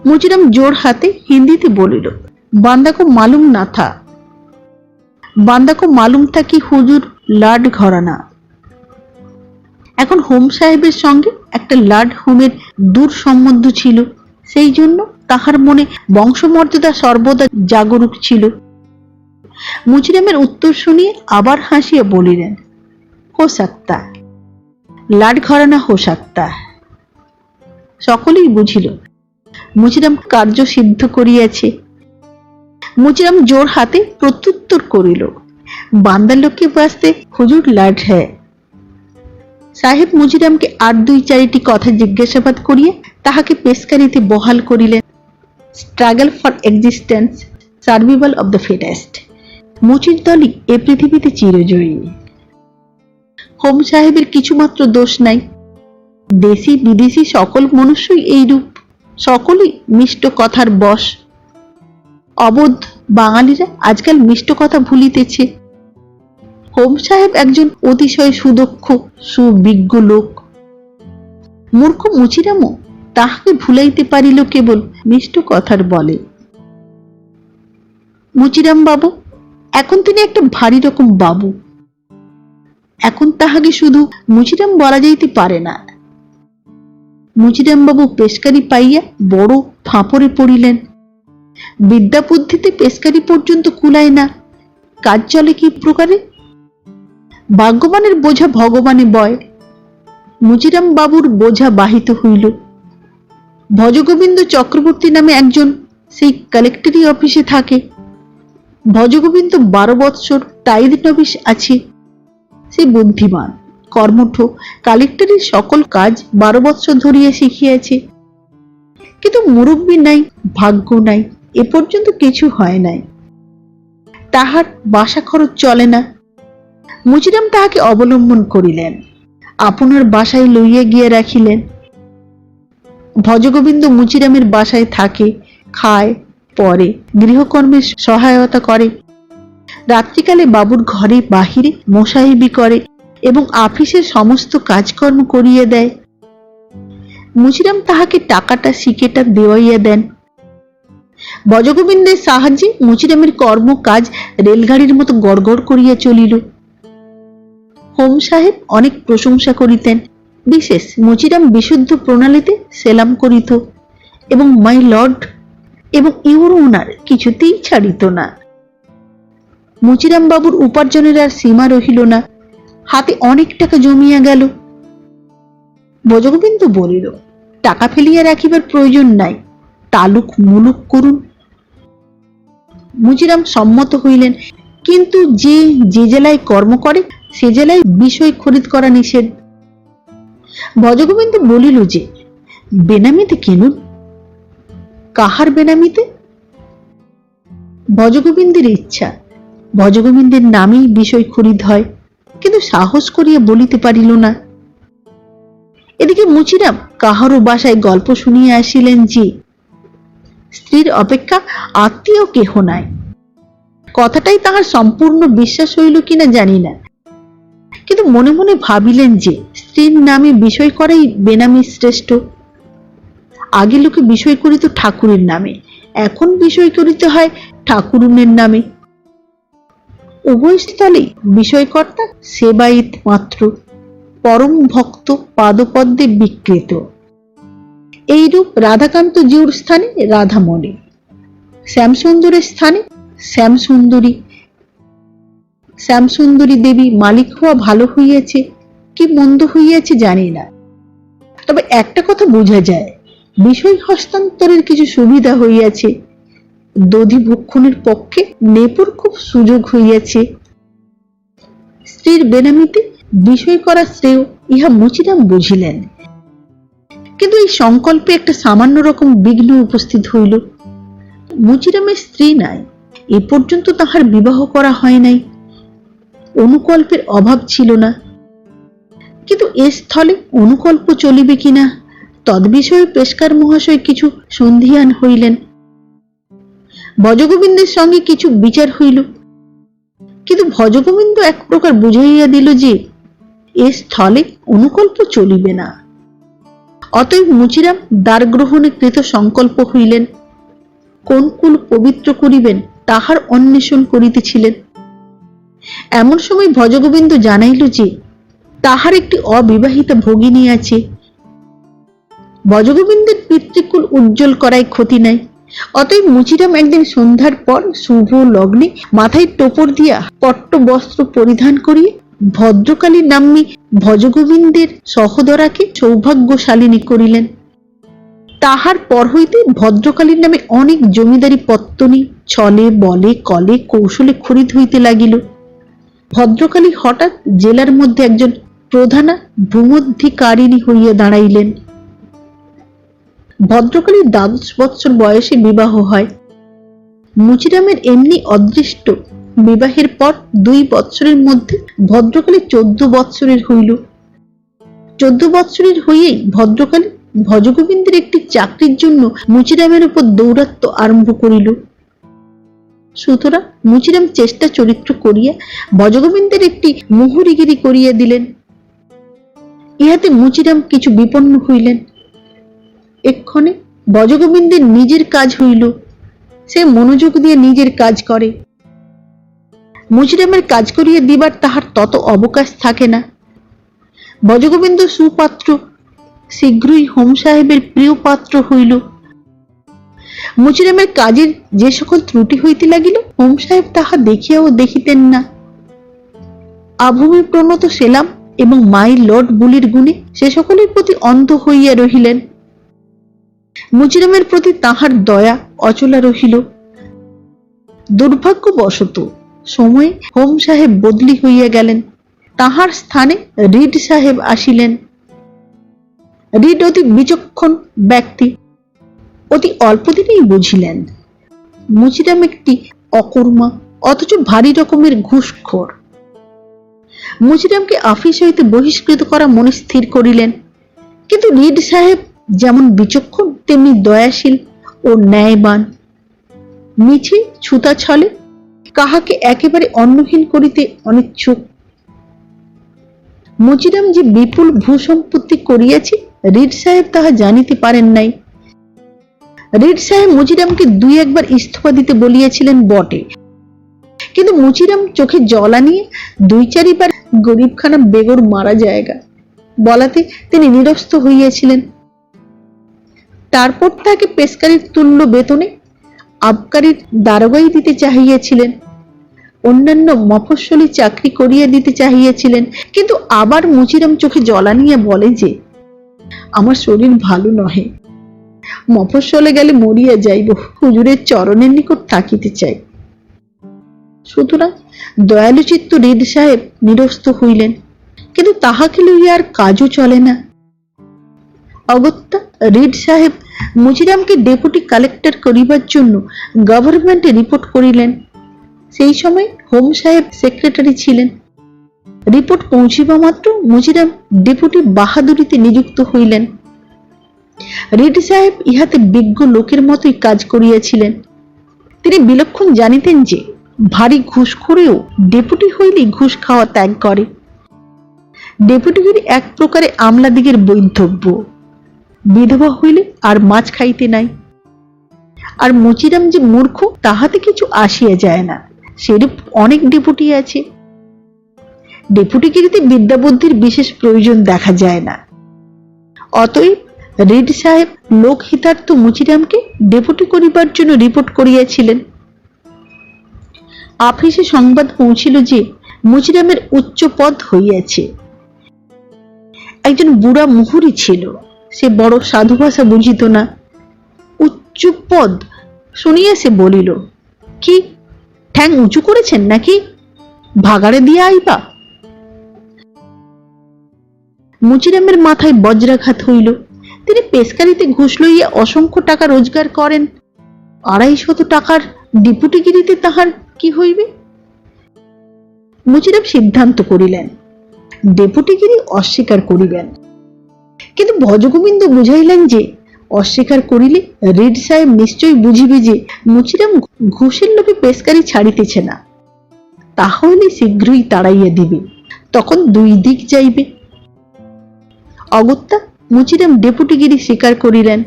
Muchiram জোর হাতে হিন্দিতে বলিল, বান্দা কো মালুম না থা। বান্দা কো মালুম থা কি হুজুর লাড ঘরানা। এখন হোম সাহেবের সঙ্গে একটা লাড হোমের দূর সম্বন্ধ ছিল, সেই জন্য তাহার মনে বংশমর্যাদা সর্বদা জাগরুক ছিল। মুচিরামের উত্তর শুনিয়ে আবার হাসিয়া বলিলেন, হো সাক্তা, লাড ঘরানা হো সাক্তা। সকলেই বুঝিল মুচিরাম কার্য সিদ্ধ করিয়াছে। মুচিরাম জোর হাতে প্রত্যুত্তর করিল, বান্দার লোককে বাঁচতে হুজুর লাড হ্যায়। সাহেব মুচিরামকে আর 2-4টি কথা জিজ্ঞাসাবাদ করিয়া তাহাকে পেশকারিতে বহাল করিলেন। Struggle for existence, survival of the fittest. মুচির দলই এ পৃথিবীতে চিরজয়ী। হোম সাহেবের কিছুমাত্র দোষ নাই। দেশি বিদেশি সকল মনুষ্যই এইরূপ, সকলেই মিষ্ট কথার বশ। অবোধ বাঙালিরা আজকাল মিষ্ট কথা ভুলিতেছে। হোম সাহেব একজন অতিশয় সুদক্ষ সুবিজ্ঞ লোক। মূর্খ মুচিরামও তাহাকে ভুলাইতে পারিল কেবল মিষ্ট কথার বলে। মুচিরাম বাবু এখন তিনি একটা ভারী রকম বাবু। এখন তাহাকে শুধু মুচিরাম বলা যাইতে পারে না। মুচিরাম বাবু পেশকারি পাইয়া বড় ফাঁপড়ে পড়িলেন। বিদ্যা বুদ্ধিতে পেশকারি পর্যন্ত কুলায় না, কাজ চলে কি প্রকারে? ভাগ্যবানের বোঝা ভগবানে বয়। মুচিরাম বাবুর বোঝা বাহিত হইল। ভজগোবিন্দ চক্রবর্তী নামে একজন সেই কালেক্টরি অফিসে থাকে। ভজগোবিন্দ 12 বৎসর টাইদ নবিশ আছে। সে বুদ্ধিমান কর্মঠ, কালেক্টরির সকল কাজ 12 বৎসর ধরিয়া শিখিয়াছে। কিন্তু মুরব্বী নাই, ভাগ্য নাই, এ পর্যন্ত কিছু হয় নাই। তাহার বাসা খরচ চলে না। মুচিরাম তাহাকে অবলম্বন করিলেন, আপনার বাসায় লইয়া গিয়া রাখিলেন। ভজগোবিন্দ মুচিরামের বাসায় থাকে, খায়, পরে গৃহকর্মের সহায়তা করে। রাত্রিকালে বাবুর ঘরে বাহিরে মোসাহেবি করে এবং আফিসের সমস্ত কাজকর্ম করিয়া দেয়। মুচিরাম তাহাকে টাকাটা সিকেটা দেওয়াইয়া দেন। ভজগোবিন্দের সাহায্যে মুচিরামের কর্ম কাজ রেলগাড়ির মতো গড়গড় করিয়া চলিল। হোম সাহেব অনেক প্রশংসা করিতেন। বিশেষ মুচিরাম বিশুদ্ধ প্রণালীতে সেলাম করিত এবং মাই লর্ড এবং ইউর ওনার কিছুতেই ছাড়িত না। মুচিরাম বাবুর উপার্জনের আর সীমা রহিল না, হাতে অনেক টাকা জমিয়া গেল। ভজগোবিন্দ বলিল, টাকা ফেলিয়া রাখিবার প্রয়োজন নাই, তালুক মুলুক করুন। মুচিরাম সম্মত হইলেন, কিন্তু যে যে জেলায় কর্ম করে সে জেলায় বিষয় খরিদ করা নিষেধ। ভজগোবিন্দ বলিল যে বেনামিতে কিনুন। কাহার বেনামিতে? ভজগোবিন্দের ইচ্ছা, ভজগোবিন্দের নামেই বিষয় খরিদ হয়, কিন্তু সাহস করিয়া বলিতে পারিল না। এদিকে মুচিরাম কাহারও বাসায় গল্প শুনিয়া আসিলেন যে স্ত্রীর অপেক্ষা আত্মীয় কেহ নাই। কথাটাই তাহার সম্পূর্ণ বিশ্বাস হইল কিনা জানি না, কিন্তু মনে মনে ভাবিলেন যে স্ত্রীর নামে বিষয় করাই বেনামি শ্রেষ্ঠ। আগে লোকে বিষয় করিত ঠাকুরের নামে, এখন বিষয় করিতে হয় ঠাকুরুনের নামে। উভয় স্থলেই বিষয়কর্তা সেবায়িত মাত্র, পরম ভক্ত পাদপদ্মে বিকৃত। এইরূপ রাধাকান্ত জিউর স্থানে রাধামণি, শ্যামসুন্দরের স্থানে শ্যামসুন্দরী। শ্যামসুন্দরী দেবী মালিক হওয়া ভালো হইয়াছে কি মন্দ হইয়াছে জানি না, তবে একটা কথা বোঝা যায়, বিষয় হস্তান্তরের কিছু সুবিধা হইয়াছে। দধি ভক্ষণের পক্ষে নেপুর খুব সুযোগ হইয়াছে। স্ত্রীর বেনামিতে বিষয় করা শ্রেয়, ইহা মুচিরাম বুঝিলেন। কিন্তু এই সংকল্পে একটা সামান্য রকম বিঘ্ন উপস্থিত হইল। মুচিরামের স্ত্রী নাই, এ পর্যন্ত তাহার বিবাহ করা হয় নাই, অনুকল্পের অভাব ছিল না। কিন্তু এ স্থলে অনুকল্প চলিবে কিনা তদ্বিষয়ে পেশকার মহাশয় কিছু সন্ধিয়ান হইলেন। ভজগোবিন্দের সঙ্গে কিছু বিচার হইল, কিন্তু ভজগোবিন্দ এক প্রকার বুঝাইয়া দিল যে এ স্থলে অনুকল্প চলিবে না। অতএব মুচিরাম দ্বার গ্রহণে কৃত সংকল্প হইলেন। কোন কুল পবিত্র করিবেন তাহার অন্বেষণ করিতেছিলেন। এমন সময় ভজগোবিন্দ জানাইল যে তাহার একটি অবিবাহিতা ভগিনী আছে। ভজগোবিন্দের পিতৃকুল উজ্জ্বল করায় ক্ষতি নাই। অতএব মুচিরাম একদিন সন্ধ্যার পর শুভ লগ্নে মাথায় টোপর দিয়া পট্ট বস্ত্র পরিধান করিয়া ভদ্রকালী নাম্নী ভজগোবিন্দের সহোদরাকে সৌভাগ্যশালিনী করিলেন। তাহার পর হইতে ভদ্রকালীর নামে অনেক জমিদারি পত্তনি ছলে বলে কলে কৌশলে খরিদ হইতে লাগিল। ভদ্রকালী হঠাৎ জেলার মধ্যে একজন প্রধানা ভূমধ্যিকারিণী হইয়া দাঁড়াইলেন। ভদ্রকালীর 12 বৎসর বয়সে বিবাহ হয়। মুচিরামের এমনি অদৃষ্ট, বিবাহের পর 2 বৎসরের মধ্যে ভদ্রকালী 14 বৎসরের হইল। 14 বৎসরের হইয়েই ভদ্রকালী ভজগোবিন্দের একটি চাকরির জন্য মুচিরামের উপর দৌরাত্ম্য আরম্ভ করিল। সুতরাং মুচিরাম চেষ্টা চরিত্র করিয়া বজগোবিন্দের একটি মুহুরিগিরি করিয়া দিলেন। ইহাতে মুচিরাম কিছু বিপন্ন হইলেন। এক্ষণে বজগোবিন্দের নিজের কাজ হইল, সে মনোযোগ দিয়ে নিজের কাজ করে। মুচিরামের কাজ করিয়া দিবার তাহার তত অবকাশ থাকে না। বজগোবিন্দ সুপাত্র শীঘ্রই হোম সাহেবের প্রিয় পাত্র হইল। মুচিরামের কাজের যে সকল ত্রুটি হইতে লাগিল, হোম সাহেব তাহা দেখিয়াও দেখিতেন না। আভূমি প্রণত সেলাম এবং মাই লর্ড বুলির গুণে সে সকলের প্রতি অন্ধ হইয়া রহিলেন। মুচিরামের প্রতি তাহার দয়া অচলা রহিল। দুর্ভাগ্যবশত সময়ে হোম সাহেব বদলি হইয়া গেলেন। তাহার স্থানে রিড সাহেব আসিলেন। রিড অতি বিচক্ষণ ব্যক্তি, অতি অল্পদিনেই বুঝিলেন মুচিরাম একটি অকর্মা অথচ ভারী রকমের ঘুষখোর। মুচিরামকে আফিস হইতে বহিষ্কৃত করা মনে স্থির করিলেন। কিন্তু রিড সাহেব যেমন বিচক্ষণ তেমনি দয়াশীল ও ন্যায়বান। মিছে ছুতা ছলে কাহাকে একেবারে অন্নহীন করিতে অনিচ্ছুক। মুচিরাম যে বিপুল ভূসম্পত্তি করিয়াছে, রিড সাহেব তাহা জানিতে পারেন নাই। রিড সাহেব মুচিরামকে দুই একবার ইস্তফা দিতে বলিয়াছিলেন বটে, কিন্তু মুচিরাম চোখে জল আনিয়ে দুই চারিবার গরিবখানা বেগর মারা জায়গা বলাতে তিনি নিরস্ত হইয়াছিলেন। তারপর তাকে পেশকারির তুল্য বেতনে আবকারীর দারোগাই দিতে চাহিয়াছিলেন, অন্যান্য মফস্বলী চাকরি করিয়া দিতে চাহিয়াছিলেন। কিন্তু আবার মুচিরাম চোখে জল আনিয়া বলে যে, আমার শরীর ভালো নহে, মফস্বলে গেলে মরিয়া যাইব, হুজুরের চরণের নিকট থাকিতে চাই। সুতরাং দয়ালু চিত্ত রিড সাহেব নিরস্ত হইলেন, কিন্তু তাহাকে লইয়া আর কাজও চলে না। অগত্যা রিড সাহেব মুচিরামকে ডেপুটি কালেক্টর করিবার জন্য গভর্নমেন্টে রিপোর্ট করিলেন। সেই সময় হোম সাহেব সেক্রেটারি ছিলেন। রিপোর্ট পৌঁছিবা মাত্র মুচিরাম ডেপুটি বাহাদুরিতে নিযুক্ত হইলেন। রিড সাহেব ইহাতে বিজ্ঞ লোকের মতোই কাজ করিয়াছিলেন। তিনি বিলক্ষণ জানিতেন যে ভারী ঘুষখোরেও ডেপুটি হইলেই ঘুষ খাওয়া ত্যাগ করে। ডেপুটিগিরি এক প্রকারে আমলাদিগের বৈধব্য। বিধবা হইলে আর মাছ খাইতে নাই। আর মুচিরাম যে মূর্খ তাহাতে কিছু আসিয়া যায় না, সেরূপ অনেক ডেপুটি আছে। ডেপুটিগিরিতে বিদ্যা বুদ্ধির বিশেষ প্রয়োজন দেখা যায় না। অতএব রিড সাহেব লোকহিতার্থ মুচিরামকে ডেপুটি করিবার জন্য রিপোর্ট করিয়াছিলেন। আফিসে সংবাদ পৌঁছিল যে মুচিরামের উচ্চ পদ হইয়াছে। একজন বুড়া মুহুরি ছিল, সে বড় সাধু ভাষা বুঝিত না। উচ্চ পদ শুনিয়া সে বলিল, কি ঠ্যাং উঁচু করেছেন নাকি? ভাগাড়ে দিয়া আইবা। মুচিরামের মাথায় বজ্রাঘাত হইল। তিনি পেশকারিতে ঘুষ লইয়া অসংখ্য টাকা রোজগার করেন, 250 টাকার ডেপুটিগিরিতে তাহার কি হইবে? মুচিরাম সিদ্ধান্ত করিলেন ডেপুটিগিরি অস্বীকার করিবেন। কিন্তু ভজগোবিন্দ বুঝাইলেন যে অস্বীকার করিলে রিড সাহেব নিশ্চয়ই বুঝিবে যে মুচিরাম ঘুষের লোভে পেশকারি ছাড়িতেছে না, তাহলে শীঘ্রই তাড়াইয়া দিবে, তখন দুই দিক যাইবে। অগত্যা মুচিরাম ডেপুটিগিরি স্বীকার করিলেন।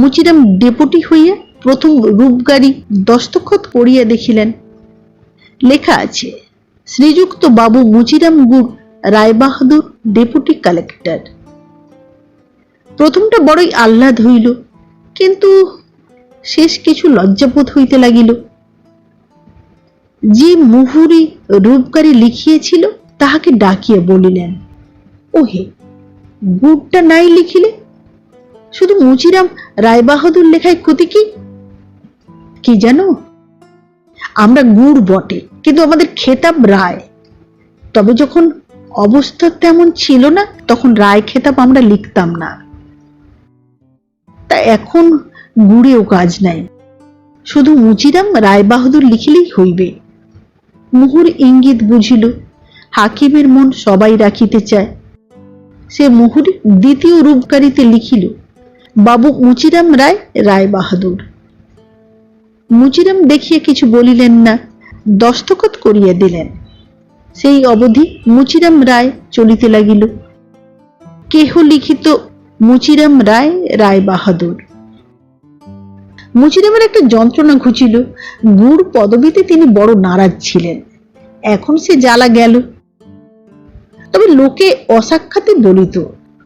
মুচিরাম ডেপুটি হইয়া প্রথম রূপগাড়ি দস্তখত করিয়া দেখিলেন। লেখা আছে, শ্রীযুক্ত বাবু মুচিরাম গুড় রায়বাহাদুর ডেপুটি কালেক্টর। প্রথমটা বড়ই আহ্লাদ হইল, কিন্তু শেষ কিছু লজ্জাবোধ হইতে লাগিল। যে মুহুরি রূপগাড়ি লিখিয়েছিল তাহাকে ডাকিয়া বলিলেন, ওহে, গুড়টা নাই লিখিলে? শুধু মুচিরাম রায়বাহাদুর লেখায় ক্ষতি কি? কি জানো, আমরা গুড় বটে, কিন্তু আমাদের খেতাব রায়। তবে যখন অবস্থা তেমন ছিল না, তখন রায় খেতাব আমরা লিখতাম না। তা এখন গুড়েও কাজ নাই, শুধু মুচিরাম রায়বাহাদুর লিখিলেই হইবে। মুহুর ইঙ্গিত বুঝিল, হাকিমের মন সবাই রাখিতে চায়। সে মুহুরি দ্বিতীয় রূপকারিতে লিখিল, বাবু মুচিরাম রায় রায়বাহাদুর। মুচিরাম দেখিয়া কিছু বলিলেন না, দস্তখত করিয়া দিলেন। সেই অবধি মুচিরাম রায় চলিতে লাগিল। কেহ লিখিত মুচিরাম রায় রায় বাহাদুর। মুচিরামের একটা যন্ত্রণা ঘুচিল। গুড় পদবীতে তিনি বড় নারাজ ছিলেন, এখন সে জ্বালা গেল। তবে লোকে অসাক্ষাতে বলিত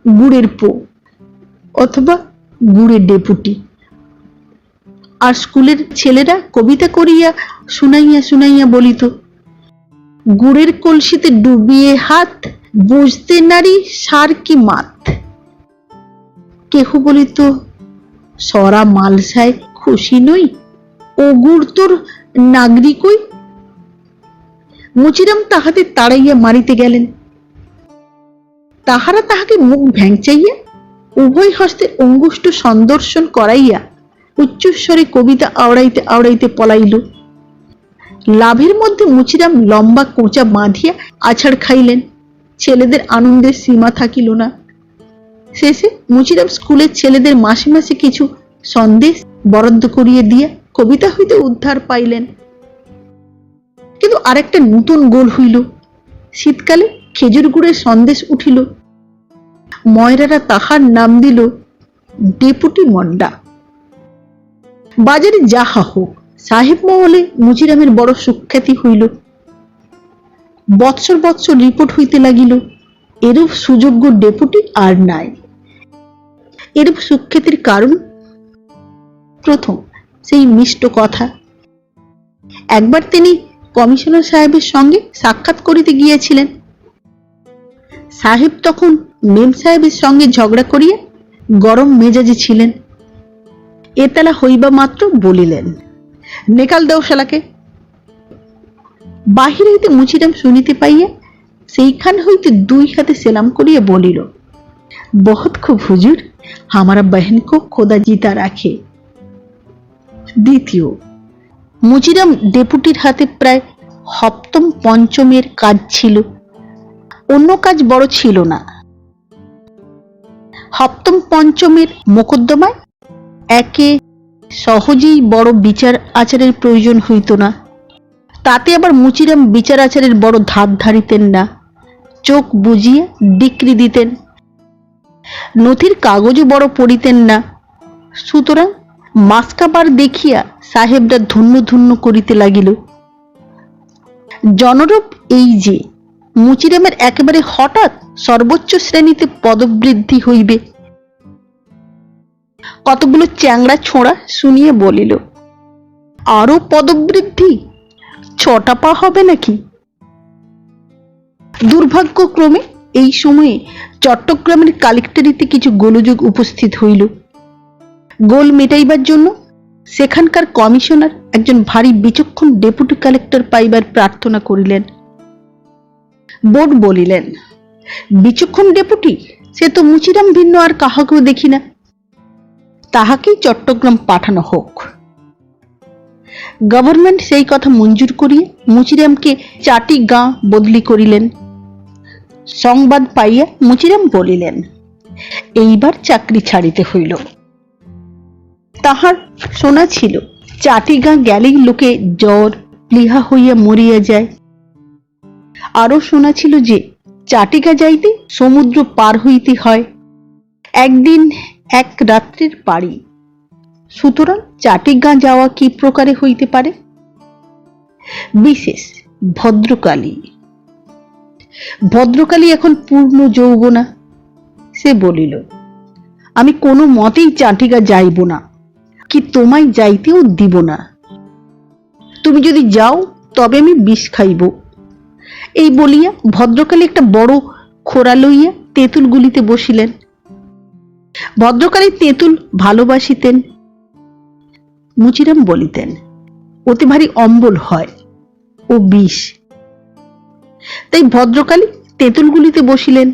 গুড়ের পো অথবা গুড়ের ডেপুটি। আর স্কুলের ছেলেরা কবিতা করিয়া শুনাইয়া শুনাইয়া বলিত, গুড়ের কলসিতে ডুবিয়ে হাত, বুঝতে নারী সার কি মাত। কেহ বলিত, সরা মালসায় খুশি নই, ও গুড় তোর নাগরিকই। মুচিরাম তাহাতে তাড়াইয়া মারিতে গেলেন। তাহারা তাহাকে মুখ ভ্যাংচাইয়া উভয় হস্তে অঙ্গুষ্ঠ সন্দর্শন করাইয়া উচ্চস্বরে কবিতা আওড়াইতে আওড়াইতে পলাইল। লাভের মধ্যে মুচিরাম লম্বা কোঁচা বাঁধিয়া আছাড় খাইলেন। ছেলেদের আনন্দের সীমা থাকিল না। শেষে মুচিরাম স্কুলের ছেলেদের মাসে মাসে কিছু সন্দেশ বরাদ্দ করিয়া দিয়া কবিতা হইতে উদ্ধার পাইলেন। কিন্তু আরেকটা নতুন গোল হইল। শীতকালে খেজুর গুড়ের সন্দেশ উঠিল। ময়রারা তাহার নাম দিল ডেপুটি মন্ডা। বাজারে যাহা হোক, সাহেব মহলে মুচিরামের বড় সুখ্যাতি হইল। বৎসর বৎসর রিপোর্ট হইতে লাগিল, এরূপ সুযোগ্য ডেপুটি আর নাই। এরূপ সুখ্যাতির কারণ প্রথম সেই মিষ্ট কথা। একবার তিনি কমিশনার সাহেবের সঙ্গে সাক্ষাৎ করিতে গিয়েছিলেন। সাহেব তখন মেম সাহেবের সঙ্গে ঝগড়া করিয়া গরম মেজাজে ছিলেন। এতালা হইবা মাত্র বলিলেন, নেকাল দেও শালাকে। বাহির হইতে মুচিরাম শুনিতে পাইয়া সেইখান হইতে দুই হাতে সেলাম করিয়া বলিল, বহুত খুব হুজুর, হামারা বহন কো খোদা জিতা রাখে। দ্বিতীয়, মুচিরাম ডেপুটির হাতে প্রায় সপ্তম পঞ্চমের কাজ ছিল, অন্য কাজ বড় ছিল না। সপ্তম পঞ্চমের মোকদ্দমায় একে সহজেই বড় বিচার আচারের প্রয়োজন হইত না। তাতে আবার মুচিরাম বিচার আচারের বড় ধার ধারিতেন না, চোখ বুজিয়ে ডিক্রি দিতেন। নথির কাগজও বড় পড়িতেন না। সুতরাং মাসকাবার দেখিয়া সাহেবরা ধন্য ধন্য করিতে লাগিল। জনরূপ এই যে মুচিরামের একেবারে হঠাৎ সর্বোচ্চ শ্রেণীতে পদবৃদ্ধি হইবে। কতগুলো চ্যাংড়া ছোঁড়া শুনিয়ে বলিল, আরো পদবৃদ্ধি? 6টা পা হবে নাকি? দুর্ভাগ্যক্রমে এই সময়ে চট্টগ্রামের কালেক্টরিতে কিছু গোলযোগ উপস্থিত হইল। গোল মেটাইবার জন্য সেখানকার কমিশনার একজন ভারী বিচক্ষণ ডেপুটি কালেক্টর পাইবার প্রার্থনা করিলেন। বোর্ড বলিলেন, বিচক্ষণ ডেপুটি সে তো মুচিরাম ভিন্ন আর কাহাকেও দেখি না, তাহাকেই চট্টগ্রাম পাঠানো হোক। গভর্নমেন্ট সেই কথা মঞ্জুর করিয়া মুচিরামকে চাটি গাঁ বদলি করিলেন। সংবাদ পাইয়া মুচিরাম বলিলেন, এইবার চাকরি ছাড়িতে হইল। তাহার শোনা ছিল চাটিগাঁ গেলেই লোকে জ্বর প্লীহা হইয়া মরিয়া যায়। আরো শোনা ছিল যে চাটিগা যাইতে সমুদ্র পার হইতে হয়, একদিন এক রাত্রির পাড়ি। সুতরাং চাটিগাঁ যাওয়া কি প্রকারে হইতে পারে? বিশেষ ভদ্রকালী। ভদ্রকালী এখন পূর্ণ যৌবনা। সে বলিল, আমি কোনো মতেই চাটিগা যাইব না, কি তোমায় যাইতেও দিব না। তুমি যদি যাও তবে আমি বিষ খাইব। এই বলিয়া ভদ্রকালী একটা বড় খোরা লইয়া তেঁতুল গুলিতে বসিলেন। ভদ্রকালী তেঁতুল ভালোবাসিতেন। মুচিরাম বলিতেন, ওতে ভারী অম্বল হয়, ও বিষ। তাই ভদ্রকালী তেঁতুল গুলিতে বসিলেন।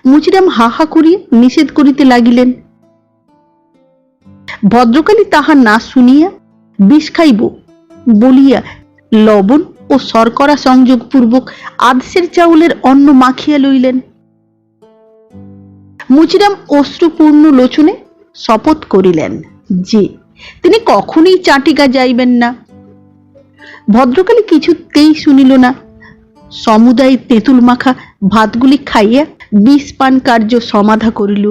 মুচিরাম হা হা করিয়া নিষেধ করিতে লাগিলেন। ভদ্রকালী তাহা না শুনিয়া বিষ খাইব বলিয়া লবণ ও শর্করা সংযোগ পূর্বক আধসের চাউলের অন্ন মাখিয়া লইলেন। মুচিরাম অশ্রুপূর্ণ লোচনে শপথ করিলেন যে তিনি কখনোই চাটিকা যাইবেন না। ভদ্রকালী কিছুতেই শুনিল না। সমুদায় তেঁতুল মাখা ভাতগুলি খাইয়া বিষ পান কার্য সমাধা করিল।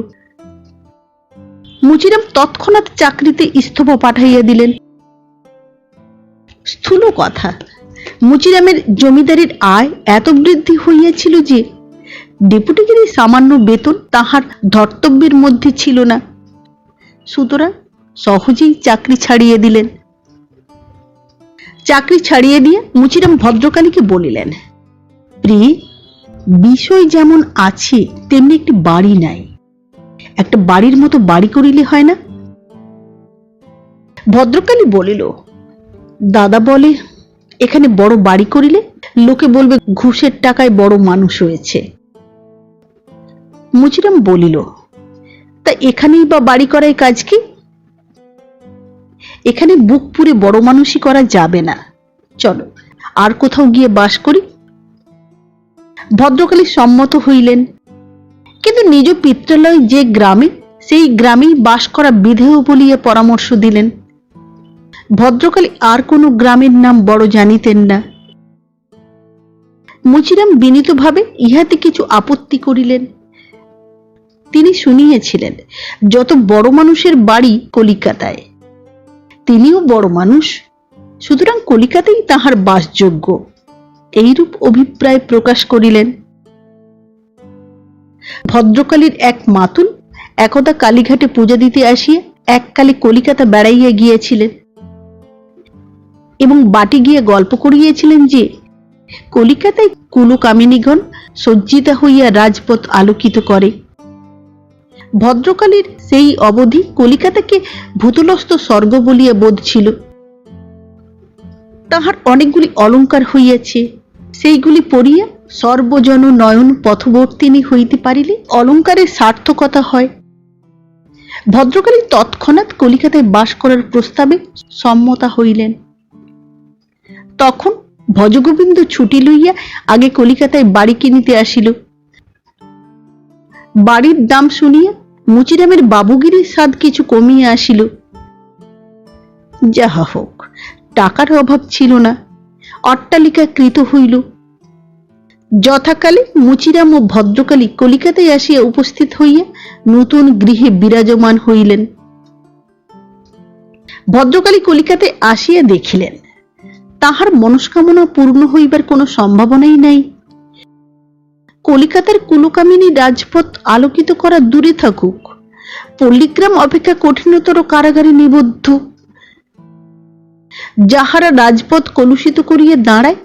মুচিরাম তৎক্ষণাৎ চাকরিতে ইস্তফা পাঠাইয়া দিলেন। স্থূল কথা, মুচিরামের জমিদারির আয় এত বৃদ্ধি হইয়াছিল যে ডেপুটিগিরির সামান্য বেতন তাহার ধর্তব্যের মধ্যে ছিল না। সুতরাং সহজেই চাকরি ছাড়িয়ে দিলেন। চাকরি ছাড়িয়ে দিয়ে মুচিরাম ভদ্রকালীকে বলিলেন, প্রিয়ে, বিষয় যেমন আছে তেমনি একটি বাড়ি নাই। একটা বাড়ির মতো বাড়ি করিলে হয় না? ভদ্রকালী বলিল, দাদা বলে এখানে বড় বাড়ি করিলে লোকে বলবে ঘুষের টাকায় বড় মানুষ হয়েছে। মুচিরাম বলিল, তা এখানেই বা বাড়ি করায় কাজ কি? এখানে বুক পুরে বড় মানুষই করা যাবে না, চলো আর কোথাও গিয়ে বাস করি। ভদ্রকালী সম্মত হইলেন, কিন্তু নিজ পিত্রালয় যে গ্রামে, সেই গ্রামেই বাস করা বিধেয় বলিয়া পরামর্শ দিলেন। ভদ্রকালী আর কোনো গ্রামের নাম বড় জানিতেন না। মুচিরাম বিনীতভাবে ইহাতে কিছু আপত্তি করিলেন। তিনি শুনিয়েছিলেন যত বড় মানুষের বাড়ি কলিকাতায়, তিনিও বড় মানুষ, সুতরাং কলিকাতাই তাহার বাসযোগ্য, এইরূপ অভিপ্রায় প্রকাশ করিলেন। ভদ্রকালীর এক মাতুল একদা কালীঘাটে পূজা দিতে আসিয়া এককালে কলিকাতা বেড়াইয়া গিয়েছিলেন এবং বাটি গিয়ে গল্প করিয়েছিলেন যে কলিকাতায় কুলকামিনীগণ সজ্জিতা হইয়া রাজপথ আলোকিত করে। ভদ্রকালীর সেই অবধি কলিকাতাকে ভূতলস্থ স্বর্গ বলিয়া বোধ ছিল। তাহার অনেকগুলি অলঙ্কার হইয়াছে, সেইগুলি পড়িয়া সর্বজন নয়ন পথবর্তিনী হইতে পারিলে অলঙ্কারের সার্থকতা হয়। ভদ্রকালী তৎক্ষণাৎ কলিকাতায় বাস করার প্রস্তাবে সম্মতা হইলেন। তখন ভজগোবিন্দ ছুটি লইয়া আগে কলিকাতায় বাড়ি কিনিতে আসিল। বাড়ির দাম শুনিয়া মুচিরামের বাবুগিরির স্বাদ কিছু কমিয়া আসিল। যাহা হোক, টাকার অভাব ছিল না, অট্টালিকা কৃত হইল। যথাকালে মুচিরাম ও ভদ্রকালী কলিকাতায় আসিয়া উপস্থিত হইয়া নতুন গৃহে বিরাজমান হইলেন। ভদ্রকালী কলিকাতায় আসিয়া দেখিলেন তাহার মনস্কামনা পূর্ণ হইবার কোনো সম্ভাবনাই নাই। কলিকাতার কুলকামিনী রাজপথ আলোকিত করা দূরে থাকুক, পল্লীগ্রাম অপেক্ষা কঠিনতর কারাগারে নিবদ্ধ। যাহারা রাজপথ কলুষিত করিয়া দাঁড়ায়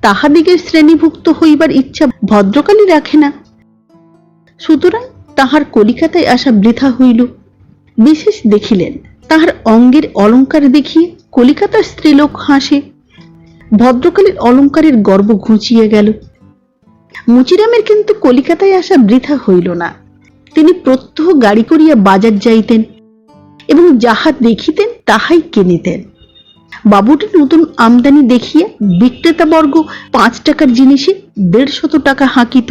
তাহাদিগের শ্রেণীভুক্ত হইবার ইচ্ছা ভদ্রকালী রাখে না। সুতরাং তাহার কলিকাতায় আসা বৃথা হইল। বিশেষ দেখিলেন তাহার অঙ্গের অলঙ্কার দেখিয়ে কলিকাতার স্ত্রীলোক হাসে। ভদ্রকালীর অলঙ্কারের গর্ব ঘুচিয়ে গেল। মুচিরামের কিন্তু কলিকাতায় আসা বৃথা হইল না। তিনি প্রত্যহ গাড়ি করিয়া বাজার যাইতেন এবং যাহা দেখিতেন তাহাই কিনিতেন। বাবুটি নতুন আমদানি দেখিয়া বিক্রেতাবর্গ 5 টাকার জিনিসে 150 টাকা হাঁকিত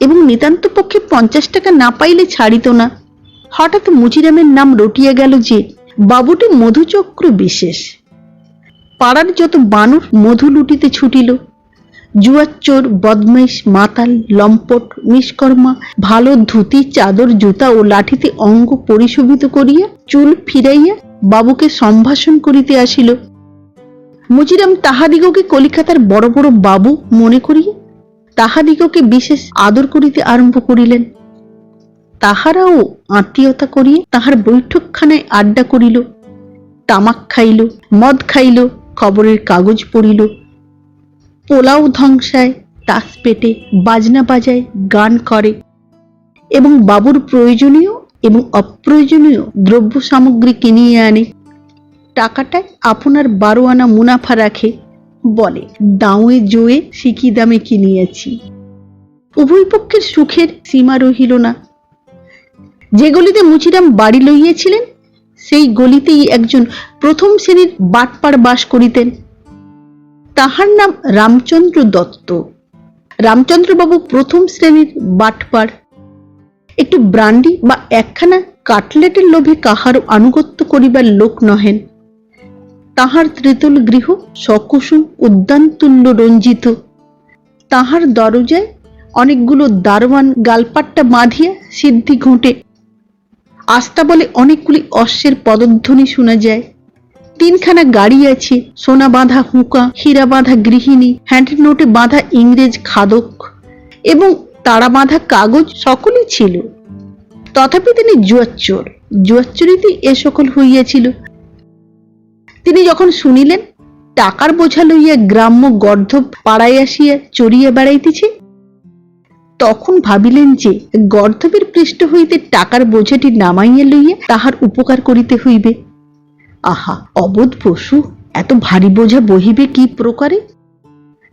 এবং নিতান্ত পক্ষে 50 টাকা না পাইলে ছাড়িত না। হঠাৎ মুচিরামের নাম রটিয়া গেল যে বাবুটি মধুচক্র বিশেষ। পাড়ার যত বানর মধু লুটিতে ছুটিল। জুয়াচোর, বদমাইশ, মাতাল, লম্পট, নিষ্কর্মা ভালো ধুতি, চাদর, জুতা ও লাঠিতে অঙ্গ পরিশোভিত করিয়া চুল ফিরাইয়া বাবুকে সম্ভাষণ করিতে আসিল। মুচিরাম তাহাদিগকে কলিকাতার বড় বড় বাবু মনে করিয়া তাহাদিগকে বিশেষ আদর করিতে আরম্ভ করিলেন। তাহারাও আত্মীয়তা করিয়া তাহার বৈঠকখানায় আড্ডা করিল, তামাক খাইল, মদ খাইল, খবরের কাগজ পড়িল, পোলাও ধ্বংসায়, তাস পেটে, বাজনা বাজায়, গান করে এবং বাবুর প্রয়োজনীয় এবং অপ্রয়োজনীয় দ্রব্য সামগ্রী কিনিয়ে আনে। টাকাটায় আপনার 12 আনা মুনাফা রাখে, বলে দাঁয়ে জোয়ে সিকি দামে কিনিয়েছি। উভয় পক্ষের সুখের সীমা রহিল না। যে গলিতে মুচিরাম বাড়ি লইয়াছিলেন সেই গলিতেই একজন প্রথম শ্রেণীর বাটপাড় বাস করিতেন। তাহার নাম রামচন্দ্র দত্ত। রামচন্দ্রবাবু প্রথম শ্রেণীর বাটপাড়। একটু ব্রান্ডি বা একখানা কাটলেটের লোভে কাহারও আনুগত্য করিবার লোক নহেন। তাহার ত্রিতল গৃহ সকুসুম উদ্যান তুল্য রঞ্জিত। তাহার দরজায় অনেকগুলো দারোয়ান গালপাট্টা বাঁধিয়া সিদ্ধি ঘুঁটে। আস্তা বলে অনেকগুলি অশ্বের পদধ্বনি শোনা যায়। 3খানা গাড়ি আছে, সোনা বাঁধা হুঁকা, হীরা বাঁধা গৃহিণী, হ্যান্ড নোটে বাঁধা ইংরেজ খাদক এবং তাড়া বাঁধা কাগজ সকলই ছিল। তথাপি তিনি জুয়াচ্চোর, জুয়াচ্চুরিতেই এ সকল হইয়াছিল। তিনি যখন শুনিলেন টাকার বোঝা লইয়া গ্রাম্য গর্ধব পাড়ায় আসিয়া চড়িয়া বেড়াইতেছে, তখন ভাবিলেন যে গর্ধবের পৃষ্ঠ হইতে টাকার বোঝাটি নামাইয়া লইয়া তাহার উপকার করিতে হইবে। আহা, অবোধ পশু, এত ভারী বোঝা বহিবে কি প্রকারে?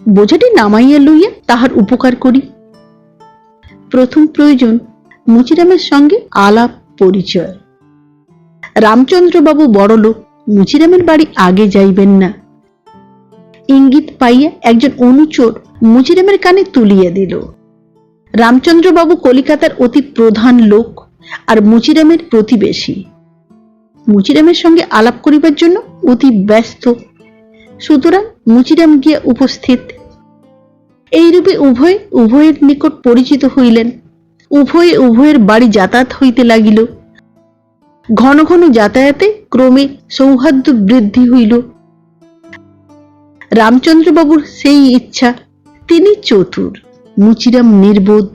বোঝাটি নামাইয়া লইয়া তাহার উপকার করি। প্রথম প্রয়োজন মুচিরামের সঙ্গে আলাপ পরিচয়। রামচন্দ্রবাবু বড়লোক, মুচিরামের বাড়ি আগে যাইবেন না। ইঙ্গিত পাইয়া একজন অনুচর মুচিরামের কানে তুলিয়া দিল। রামচন্দ্রবাবু কলিকাতার অতি প্রধান লোক আর মুচিরামের প্রতিবেশী। মুচিরামের সঙ্গে আলাপ করিবার জন্য অতি ব্যস্ত, সুতরাং মুচিরাম গিয়া উপস্থিত। এইরূপে উভয়ে উভয়ের নিকট পরিচিত হইলেন। উভয়ে উভয়ের বাড়ি যাতায়াত হইতে লাগিল। ঘন ঘন যাতায়াতে ক্রমে সৌহার্দ্য বৃদ্ধি হইল। রামচন্দ্রবাবুর সেই ইচ্ছা। তিনি চতুর, মুচিরাম নির্বোধ।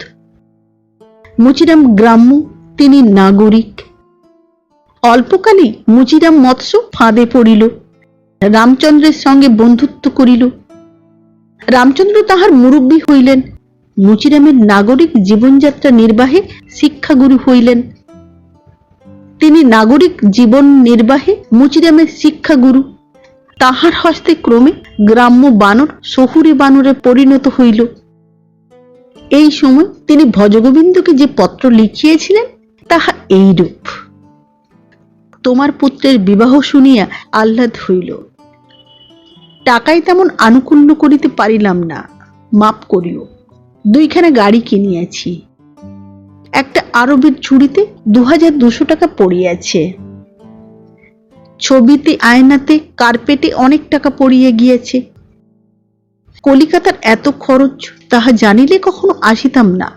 মুচিরাম গ্রাম্য, তিনি নাগরিক। অল্পকালেই মুচিরাম মৎস্য ফাঁদে পড়িল, রামচন্দ্রের সঙ্গে বন্ধুত্ব করিল। রামচন্দ্র তাহার মুরব্বী হইলেন, মুচিরামের নাগরিক জীবনযাত্রা নির্বাহে শিক্ষাগুরু হইলেন। তিনি নাগরিক জীবন নির্বাহে মুচিরামের শিক্ষাগুরু। তাহার হস্তে ক্রমে গ্রাম্য বানর শহুরে বানরে পরিণত হইল। এই সময় তিনি ভজগোবিন্দকে যে পত্র লিখিয়েছিলেন তাহা এইরূপ: তোমার পুত্রের বিবাহ শুনিয়া আহ্লাদ হইল। টাকায় তেমন আনুকূল্য করিতে পারিলাম না, মাপ করিও। 2খানা গাড়ি কিনিয়াছি। একটা আরবের ঝুড়িতে 2200 টাকা পড়িয়াছে। ছবিতে, আয়নাতে, কার্পেটে অনেক টাকা পড়িয়া গিয়েছে। কলিকাতার এত খরচ তাহা জানিলে কখনো আসিতাম না।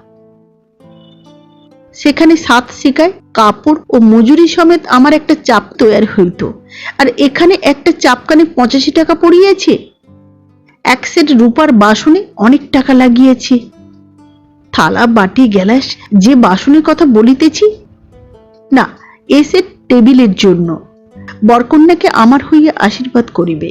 সেখানে 7 শিকায় কাপড় ও মজুরি সমেত আমার একটা চাপ তৈয়ার হইত, আর এখানে একটা চাপকানে 85 টাকা পড়িয়াছে। 1 সেট রূপার বাসনে অনেক টাকা লাগিয়েছে। থালা, বাটি, গ্যালাস, যে বাসনের কথা বলিতেছি, না, এ সেট টেবিলের জন্য। বরকন্যাকে আমার হইয়া আশীর্বাদ করিবে।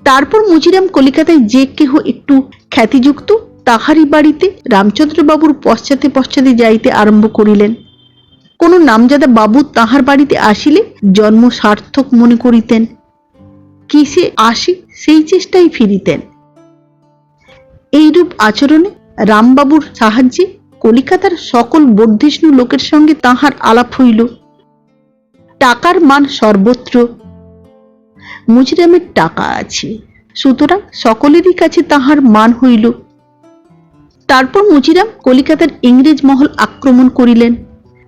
তারপর মুচিরাম কলিকাতায় যে কেহ একটু খ্যাতিযুক্ত তাহারই বাড়িতে রামচন্দ্রবাবুর পশ্চাতে পশ্চাতে যাইতে আরম্ভ করিলেন। কোন নামজাদা বাবু তাহার বাড়িতে আসিলে জন্ম সার্থক মনে করিতেন। কিসে আসি সেই চেষ্টায় ফিরিতেন। এইরূপ আচরণে রামবাবুর সাহায্যে কলিকাতার সকল বর্ধিষ্ণু লোকের সঙ্গে তাহার আলাপ হইল। টাকার মান সর্বত্র। মুচিরামের টাকা আছে, সুতরাং সকলেরই কাছে তাহার মান হইল। তারপর মুচিরাম কলিকাতার ইংরেজ মহল আক্রমণ করিলেন।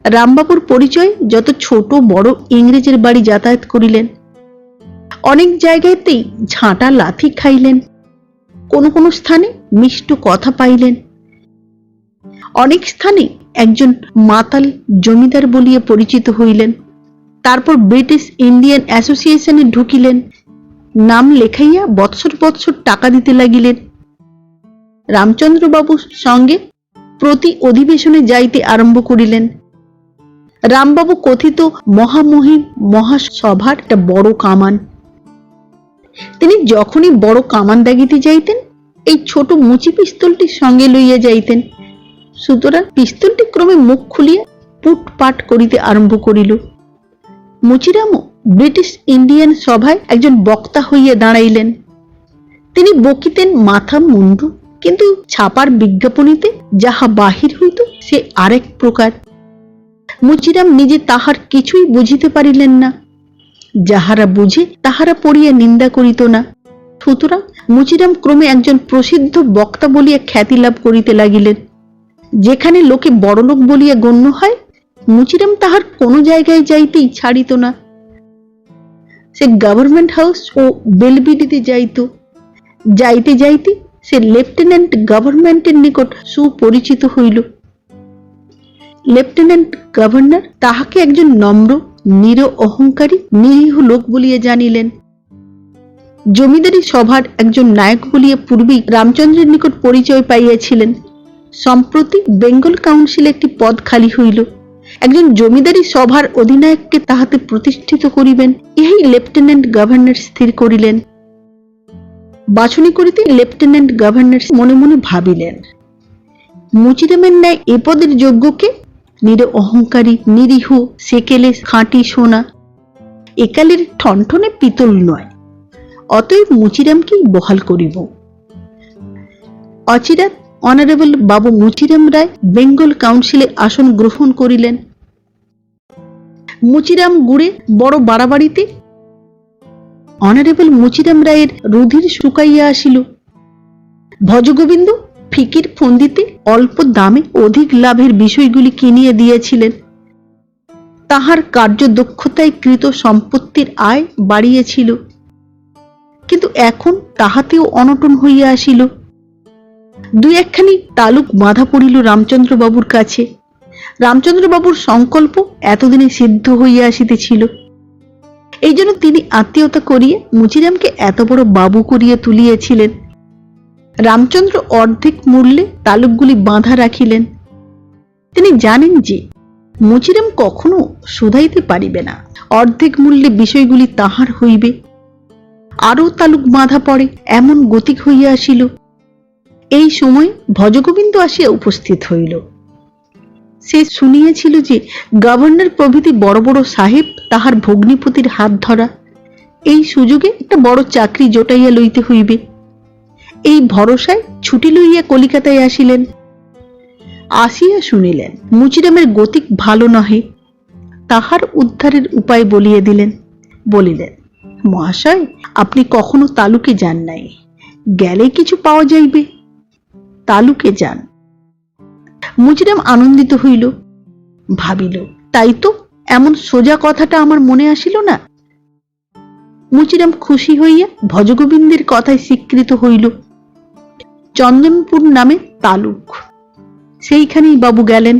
রামবাবুর পরিচয় যত ছোট বড় ইংরেজের বাড়ি যাতায়াত করিলেন। অনেক জায়গাতেই ঝাঁটা লাথি খাইলেন। কোন কোন স্থানে মিষ্ট কথা পাইলেন। অনেক স্থানে একজন মাতাল জমিদার বলিয়া পরিচিত হইলেন। তারপর ব্রিটিশ ইন্ডিয়ান অ্যাসোসিয়েশনে ঢুকিলেন। নাম লেখাইয়া বৎসর বৎসর টাকা দিতে লাগিলেন। রামচন্দ্রবাবুর সঙ্গে প্রতি অধিবেশনে যাইতে আরম্ভ করিলেন। রামবাবু কথিত মহামহিম মহাসভার একটা বড় কামান। তিনি যখনই বড় কামান দাগিতে যাইতেন, এই ছোট মুচি পিস্তলটি সঙ্গে লইয়া যাইতেন। সুতরাং পিস্তলটি ক্রমে মুখ খুলিয়া পুটপাট করিতে আরম্ভ করিল। মুচিরামও ব্রিটিশ ইন্ডিয়ান সভায় একজন বক্তা হইয়া দাঁড়াইলেন। তিনি বকিতেন মাথা মুন্ডু, কিন্তু ছাপার বিজ্ঞাপনীতে যাহা বাহির হইত সে আরেক প্রকার। মুচিরাম নিজে তাহার কিছুই বুঝিতে পারিলেন না। যাহারা বুঝে তাহারা পড়িয়া নিন্দা করিত না। সুতরাং মুচিরাম ক্রমে একজন প্রসিদ্ধ বক্তা বলিয়া খ্যাতি লাভ করিতে লাগিলেন। যেখানে লোকে বড়লোক বলিয়া গণ্য হয়, মুচিরাম তাহার কোনো জায়গায় যাইতেই ছাড়িত না। সে গভর্নমেন্ট হাউস ও বেলবিডিতে যাইত। যাইতে যাইতে সে লেফটেন্যান্ট গভর্নমেন্টের নিকট সুপরিচিত হইল। লেফটেন্যান্ট গভর্নর তাহাকে একজন নম্র, অহংকারী, নিরীহ লোক বলিয়া জানিলেন। জমিদারি সভার একজন নায়ক বলিয়া পূর্বেই রামচন্দ্রের নিকট পরিচয় পাইয়াছিলেন। সম্প্রতি বেঙ্গল কাউন্সিলে একটি পদ খালি হইল। একজন জমিদারি সভার অধিনায়ককে তাহাতে প্রতিষ্ঠিত করিবেন, ইহাই লেফটেন্যান্ট গভর্নর স্থির করিলেন। বাছনি করিতে লেফটেন্যান্ট গভর্নর মনে মনে ভাবিলেন, মুচিরামের ন্যায় এ পদের যোগ্যকে? অহংকারী, নিরীহ, সেকেলে খাঁটি সোনা, একালের ঠনঠনে পিতল নয়। অতএব মুচিরামকেই বহাল করিব। অচিরাত অনারেবল বাবু মুচিরাম রায় বেঙ্গল কাউন্সিলে আসন গ্রহণ করিলেন। মুচিরাম গুড়ে বড় বাড়াবাড়িতে অনারেবল মুচিরাম রায়ের রুধির শুকাইয়া আসিল। ভজগোবিন্দ ফিকির ফন্দিতে অল্প দামে অধিক লাভের বিষয়গুলি কিনিয়ে দিয়েছিলেন। তাহার কার্যদক্ষতায় কৃত সম্পত্তির আয় বাড়িয়েছিল, কিন্তু এখন তাহাতেও অনটন হইয়া আসিল। দুই একখানি তালুক বাঁধা পড়িল রামচন্দ্রবাবুর কাছে। রামচন্দ্রবাবুর সংকল্প এতদিনে সিদ্ধ হইয়া আসিতেছিল। এই জন্য তিনি আত্মীয়তা করিয়া মুচিরামকে এত বড় বাবু করিয়া তুলিয়েছিলেন। রামচন্দ্র অর্ধেক মূল্যে তালুকগুলি বাঁধা রাখিলেন। তিনি জানেন যে মুচিরাম কখনো শুধাইতে পারিবে না, অর্ধেক মূল্যে বিষয়গুলি তাহার হইবে। আরও তালুক বাঁধা পড়ে এমন গতিক হইয়া আসিল। এই সময় ভজগোবিন্দ আসিয়া উপস্থিত হইল। সে শুনিয়াছিল যে গভর্নর প্রভৃতি বড় বড় সাহেব তাহার ভগ্নিপতির হাত ধরা। এই সুযোগে একটা বড় চাকরি জোটাইয়া লইতে হইবে। এই ভরসায় ছুটি লইয়া কলিকাতায় আসিলেন। আসিয়া শুনিলেন মুচিরামের গতিক ভালো নহে। তাহার উদ্ধারের উপায় বলিয়ে দিলেন। বলিলেন, মহাশয়, আপনি কখনো তালুকে যান নাই, গেলে কিছু পাওয়া যাইবে, তালুকে যান। মুচিরাম আনন্দিত হইল, ভাবিল, তাই তো, এমন সোজা কথাটা আমার মনে আসিল না। মুচিরাম খুশি হইয়া ভজগোবিন্দের কথায় স্বীকৃত হইল। চন্দনপুর নামে তালুক, সেইখানেই বাবু গেলেন।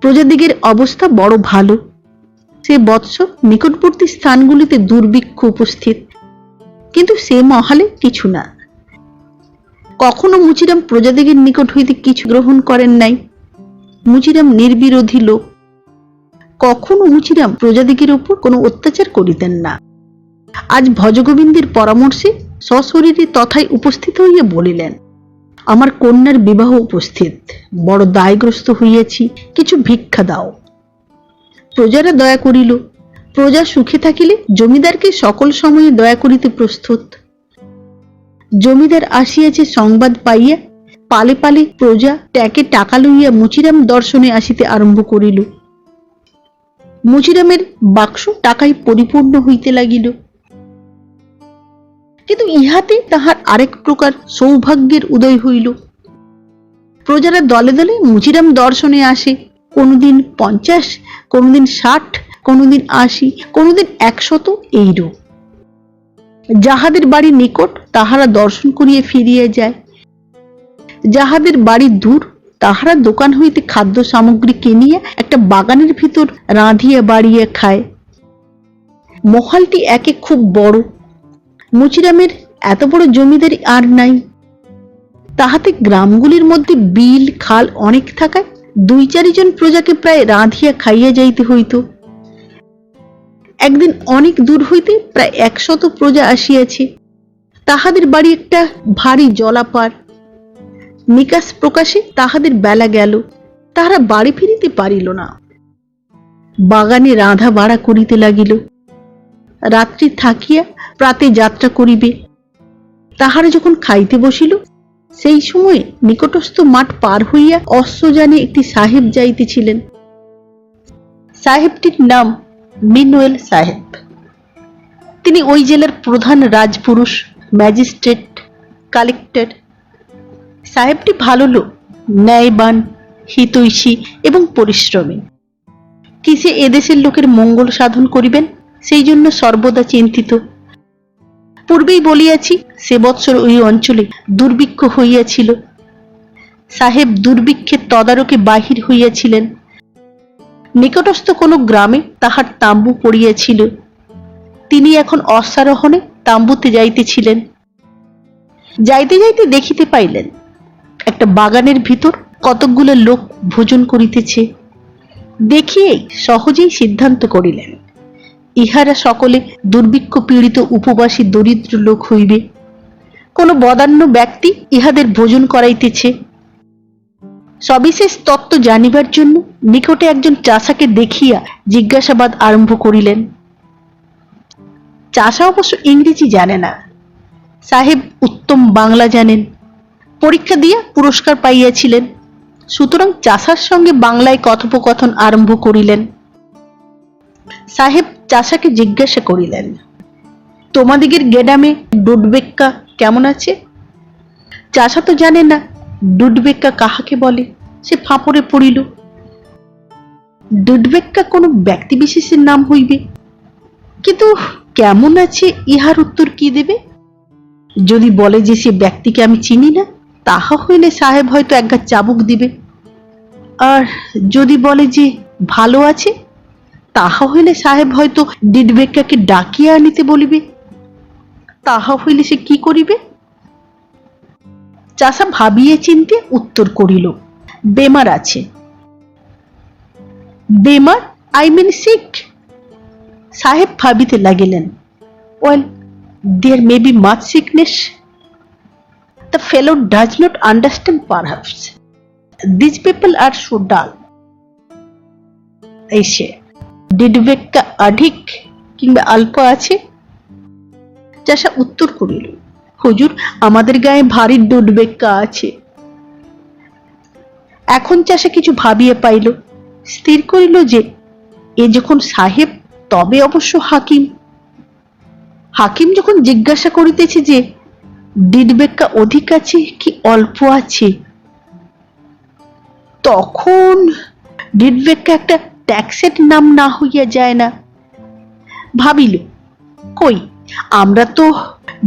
প্রজাদিগের অবস্থা বড় ভালো। সে বৎসর নিকটবর্তী স্থানগুলিতে দুর্ভিক্ষ উপস্থিত, কিন্তু সে মহালে কিছু না। কখনো মুচিরাম প্রজাদিগের নিকট হইতে কিছু গ্রহণ করেন নাই। মুচিরাম নির্বিরোধী লোক। কখনো মুচিরাম প্রজাদিগের উপর কোনো অত্যাচার করিতেন না। আজ ভজগোবিন্দের পরামর্শে সশরীরে তথায় উপস্থিত হইয়া বলিলেন, আমার কন্যার বিবাহ উপস্থিত, বড় দায়গ্রস্ত হইয়াছি, কিছু ভিক্ষা দাও। প্রজারা দয়া করিল। প্রজা সুখে থাকিলে জমিদারকে সকল সময়ে দয়া করিতে প্রস্তুত। জমিদার আসিয়াছে সংবাদ পাইয়া পালে পালে প্রজা ট্যাকে টাকা লইয়া মুচিরাম দর্শনে আসিতে আরম্ভ করিল। মুচিরামের বাক্স টাকায় পরিপূর্ণ হইতে লাগিল। কিন্তু ইহাতে তাহার আরেক প্রকার সৌভাগ্যের উদয় হইল। প্রজারা দলে দলে মুচিরাম দর্শনে আসে। কোনদিন 50, কোনদিন 60, কোনদিন 80, কোনদিন 100, এইরূপ। যাহাদের বাড়ি নিকট তাহারা দর্শন করিয়া ফিরিয়া যায়। যাহাদের বাড়ি দূর তাহারা দোকান হইতে খাদ্য সামগ্রী কিনিয়া একটা বাগানের ভিতর রাঁধিয়া বাড়িয়া খায়। মহলটি একে খুব বড়। মুচিরামের এত বড় জমিদারি আর নাই। তাহাতে গ্রামগুলির মধ্যে বিল খাল অনেক থাকায় 2-4 জন প্রজাকে প্রায় রাঁধিয়া খাইয়া যাইতে হইত। একদিন অনেক দূর হইতে প্রায় 100 প্রজা আসিয়াছে। তাহাদের বাড়ি একটা ভারী জলাপার। নিকাশ প্রকাশে তাহাদের বেলা গেল। তাহারা বাড়ি ফিরিতে পারিল না। বাগানে রাঁধা বাড়া করিতে লাগিল। রাত্রি থাকিয়া প্রাতে যাত্রা করিবে। তাহারা যখন খাইতে বসিল, সেই সময়ে নিকটস্থ মাঠ পার হইয়া অশ্বযানে একটি সাহেব যাইতেছিলেন। সাহেবটির নাম মিনওয়েল সাহেব। তিনি ওই জেলার প্রধান রাজপুরুষ, ম্যাজিস্ট্রেট, কালেক্টর। সাহেবটি ভালো লোক, ন্যায়বান, হিতৈষী এবং পরিশ্রমী। কিসে এদেশের লোকের মঙ্গল সাধন করিবেন, সেই জন্য সর্বদা চিন্তিত। পূর্বেই বলিয়াছি, সে বৎসর ওই অঞ্চলে দুর্ভিক্ষ হইয়াছিল। সাহেব দুর্ভিক্ষের তদারকে বাহির হইয়াছিলেন। নিকটস্থ কোনো গ্রামে তাহার তাঁবু পড়িয়াছিল। তিনি এখন অশ্বারোহণে তাঁবুতে যাইতেছিলেন। যাইতে যাইতে দেখিতে পাইলেন একটা বাগানের ভিতর কতকগুলো লোক ভোজন করিতেছে। দেখিয়েই সহজেই সিদ্ধান্ত করিলেন, ইহারা সকলে দুর্ভিক্ষ পীড়িত উপবাসী দরিদ্র লোক হইবে। কোন বদান্য ব্যক্তি ইহাদের ভোজন করাইতেছে। সবিশেষ তত্ত্ব জানিবার জন্য নিকটে একজন চাষাকে দেখিয়া জিজ্ঞাসাবাদ আরম্ভ করিলেন। চাষা অবশ্য ইংরেজি জানে না, সাহেব উত্তম বাংলা জানেন। পরীক্ষা দিয়া পুরস্কার পাইয়াছিলেন, সুতরাং চাষার সঙ্গে বাংলায় কথোপকথন আরম্ভ করিলেন। সাহেব চাষাকে জিজ্ঞাসা করিলেন, তোমাদিগের গেডামে ডুডবেক্কা কেমন আছে? চাষা তো জানে না ডুডবেক্কা কাহাকে বলে। সে ফাঁপড়ে পড়িল। ডুডবেক্কা কোনো ব্যক্তি বিশেষের নাম হইবে, কিন্তু কেমন আছে ইহার উত্তর কি দেবে? যদি বলে যে সে ব্যক্তিকে আমি চিনি না, তাহা হইলে সাহেব হয়তো একগা চাবুক দিবে। আর যদি বলে যে ভালো আছে, তাহা হইলে সাহেব হয়তো ডুডবেক্কাকে ডাকিয়া আনিতে বলিবে। তাহা হইলে সে কি করিবে? চাষা ভাবিয়ে চিন্তে উত্তর করিল, বেমার আছে। বেমার? I mean sick. সাহেব ভাবিতে লাগিলেন, well, there may be much sickness. The fellow does not understand perhaps. These people are so dull. এসে ডুডবেক্কা অধিক কিংবা অল্প আছে? চাষা উত্তর করিল, হুজুর, আমাদের গায়ে ভারী ডুডবেক্কা আছে। এখন চাষা কিছু ভাবিয়া পাইল, স্থির করিল যে এ যখন সাহেব, তবে অবশ্য হাকিম। হাকিম যখন জিজ্ঞাসা করিতেছে যে ডুডবেক্কা অধিক আছে কি অল্প আছে, তখন ডুডবেক্কা একটা ট্যাক্সের নাম না হইয়া যায় না। ভাবিল, কই, আমরা তো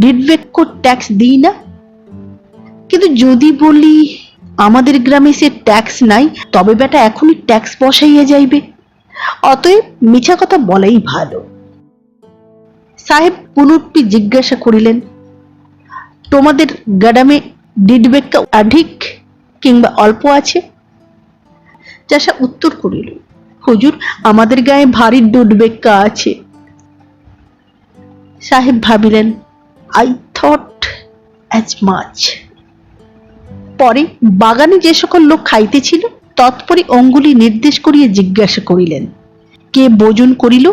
ডুডবেক্কা ট্যাক্স দিই না। কিন্তু যদি বলি আমাদের গ্রামে সে ট্যাক্স নাই, তবে বেটা এখনই ট্যাক্স বসাইয়া যাইবে। অতএব মিছা কথা বলাই ভালো। সাহেব পুনরপি জিজ্ঞাসা করিলেন, তোমাদের গ্রামে ডুডবেক্কা অধিক কিংবা অল্প আছে? চাষা উত্তর করিল, হুজুর, আমাদের গায়ে ভারী ডুডবেক্কা আছে। সাহেব ভাবিলেন, আই থট অ্যাজ মাচ। পরে বাগানে যে সকল লোক খাইতেছিল তৎপরে অঙ্গুলি নির্দেশ করিয়া জিজ্ঞাসা করিলেন, কে ভোজন করিল?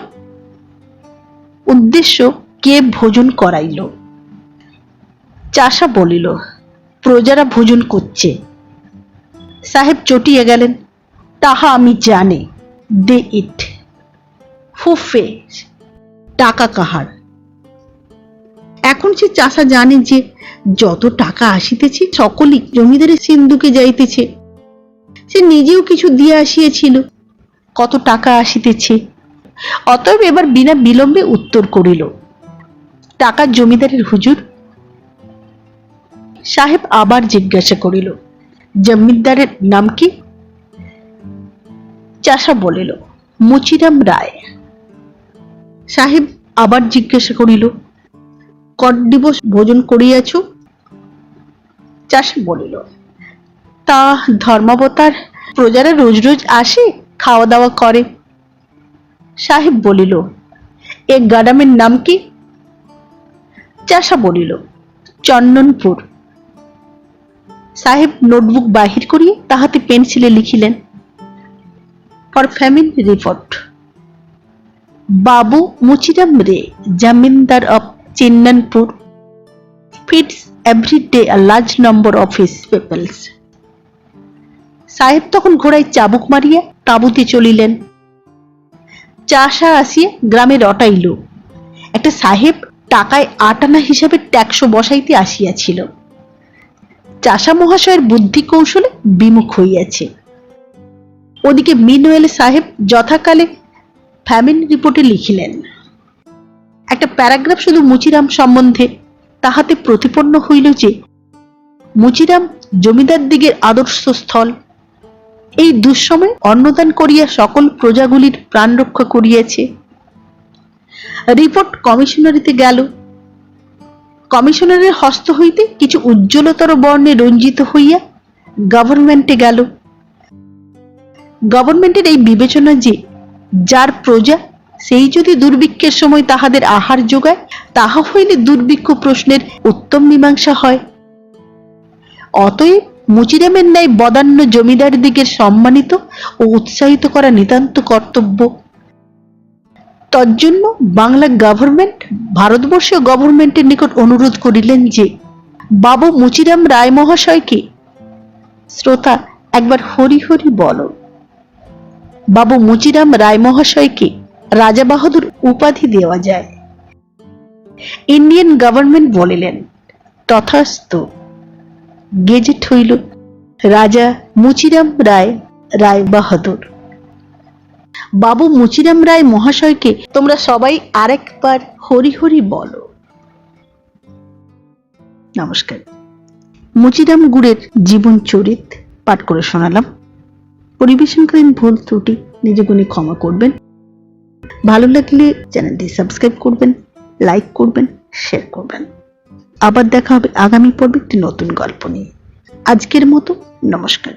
উদ্দেশ্য, কে ভোজন করাইল? চাষা বলিল, প্রজারা ভোজন করছে। সাহেব চটিয়া গেলেন, তাহা আমি জানি। দে ইট। ফুফে, টাকা কাহার? এখন সে চাষা জানে যে যত টাকা আসিতেছে সকলই জমিদারের সিন্ধুকে যাইতেছে। সে নিজেও কিছু দিয়ে আসিয়াছিল, কত টাকা আসিতেছে। অতএব এবার বিনা বিলম্বে উত্তর করিল, টাকা জমিদারের হুজুর। সাহেব আবার জিজ্ঞাসা করিল, জমিদারের নাম কি? চাষা বলিল, মুচিরাম রায়। সাহেব আবার জিজ্ঞাসা করিল, কত দিবস ভোজন করিয়াছ? চাষা বলিল, তা ধর্মাবতার প্রজারা রোজ রোজ আসে, খাওয়া দাওয়া করে। সাহেব বলিল, এ গ্রামের নাম কি? চাষা বলিল, চন্দনপুর। সাহেব নোটবুক বাহির করিয়া তাহাতে পেন্সিলে লিখিলেন, ফর ফ্যামিলি রিপোর্ট, বাবু মুচিরাম রে, জমিদার of চিন্ননপুর, feeds every day a large number of his peoples. সাহেব তখন ঘোড়ায় চাবুক মারিয়া তাঁবুতে চলিলেন। চাষা আসিয়া গ্রামে রটাইল, একটা সাহেব টাকায় ৮ আনা হিসাবে ট্যাক্স বসাইতে আসিয়াছিল। চাষা মহাশয়ের বুদ্ধি কৌশলে বিমুখ হইয়াছে। ওদিকে মিনওয়েল সাহেব যথাকালে ফ্যামিলি রিপোর্টে লিখিলেন। একটা প্যারাগ্রাফ শুধু মুচিরাম সম্বন্ধে, তাহাতে প্রতিপন্ন হইল যে মুচিরাম জমিদার দিগের আদর্শ স্থল, এই দুঃসময় অন্নদান করিয়া সকল প্রজাগুলির প্রাণ রক্ষা করিয়াছে। রিপোর্ট কমিশনারিতে গেল। কমিশনারের হস্ত হইতে কিছু উজ্জ্বলতর বর্ণে রঞ্জিত হইয়া গভর্নমেন্টে গেল। গভর্নমেন্টের এই বিবেচনা যে যার প্রজা সেই যদি দুর্ভিক্ষের সময় তাহাদের আহার যোগায়, তাহা হইলে দুর্ভিক্ষ প্রশ্নের উত্তম মীমাংসা হয়। অতএব মুচিরামের ন্যায় বদান্য জমিদার দিগের সম্মানিত ও উৎসাহিত করা নিতান্ত কর্তব্য। তজ্জন্য বাংলা গভর্নমেন্ট ভারতবর্ষীয় গভর্নমেন্টের নিকট অনুরোধ করিলেন যে বাবু মুচিরাম রায় মহাশয়কে, শ্রোতা একবার হরি হরি বলো, বাবু মুচিরাম রায় মহাশয়কে রাজা বাহাদুর উপাধি দেওয়া যায়। ইন্ডিয়ান গভর্নমেন্ট বলিলেন তথাস্তু। গেজেট হইল রাজা মুচিরাম রায় রায় বাহাদুর। বাবু মুচিরাম রায় মহাশয়কে তোমরা সবাই আরেকবার হরি হরি বলো। নমস্কার। মুচিরাম গুড়ের জীবন চরিত পাঠ করে শোনালাম। পরিবেশনকালীন ভুল ত্রুটি নিজে গুণে ক্ষমা করবেন। ভালো লাগলে চ্যানেলটি সাবস্ক্রাইব করবেন, লাইক করবেন, শেয়ার করবেন। আবার দেখা হবে আগামী পর্বে একটি নতুন গল্প নিয়ে। আজকের মতো নমস্কার।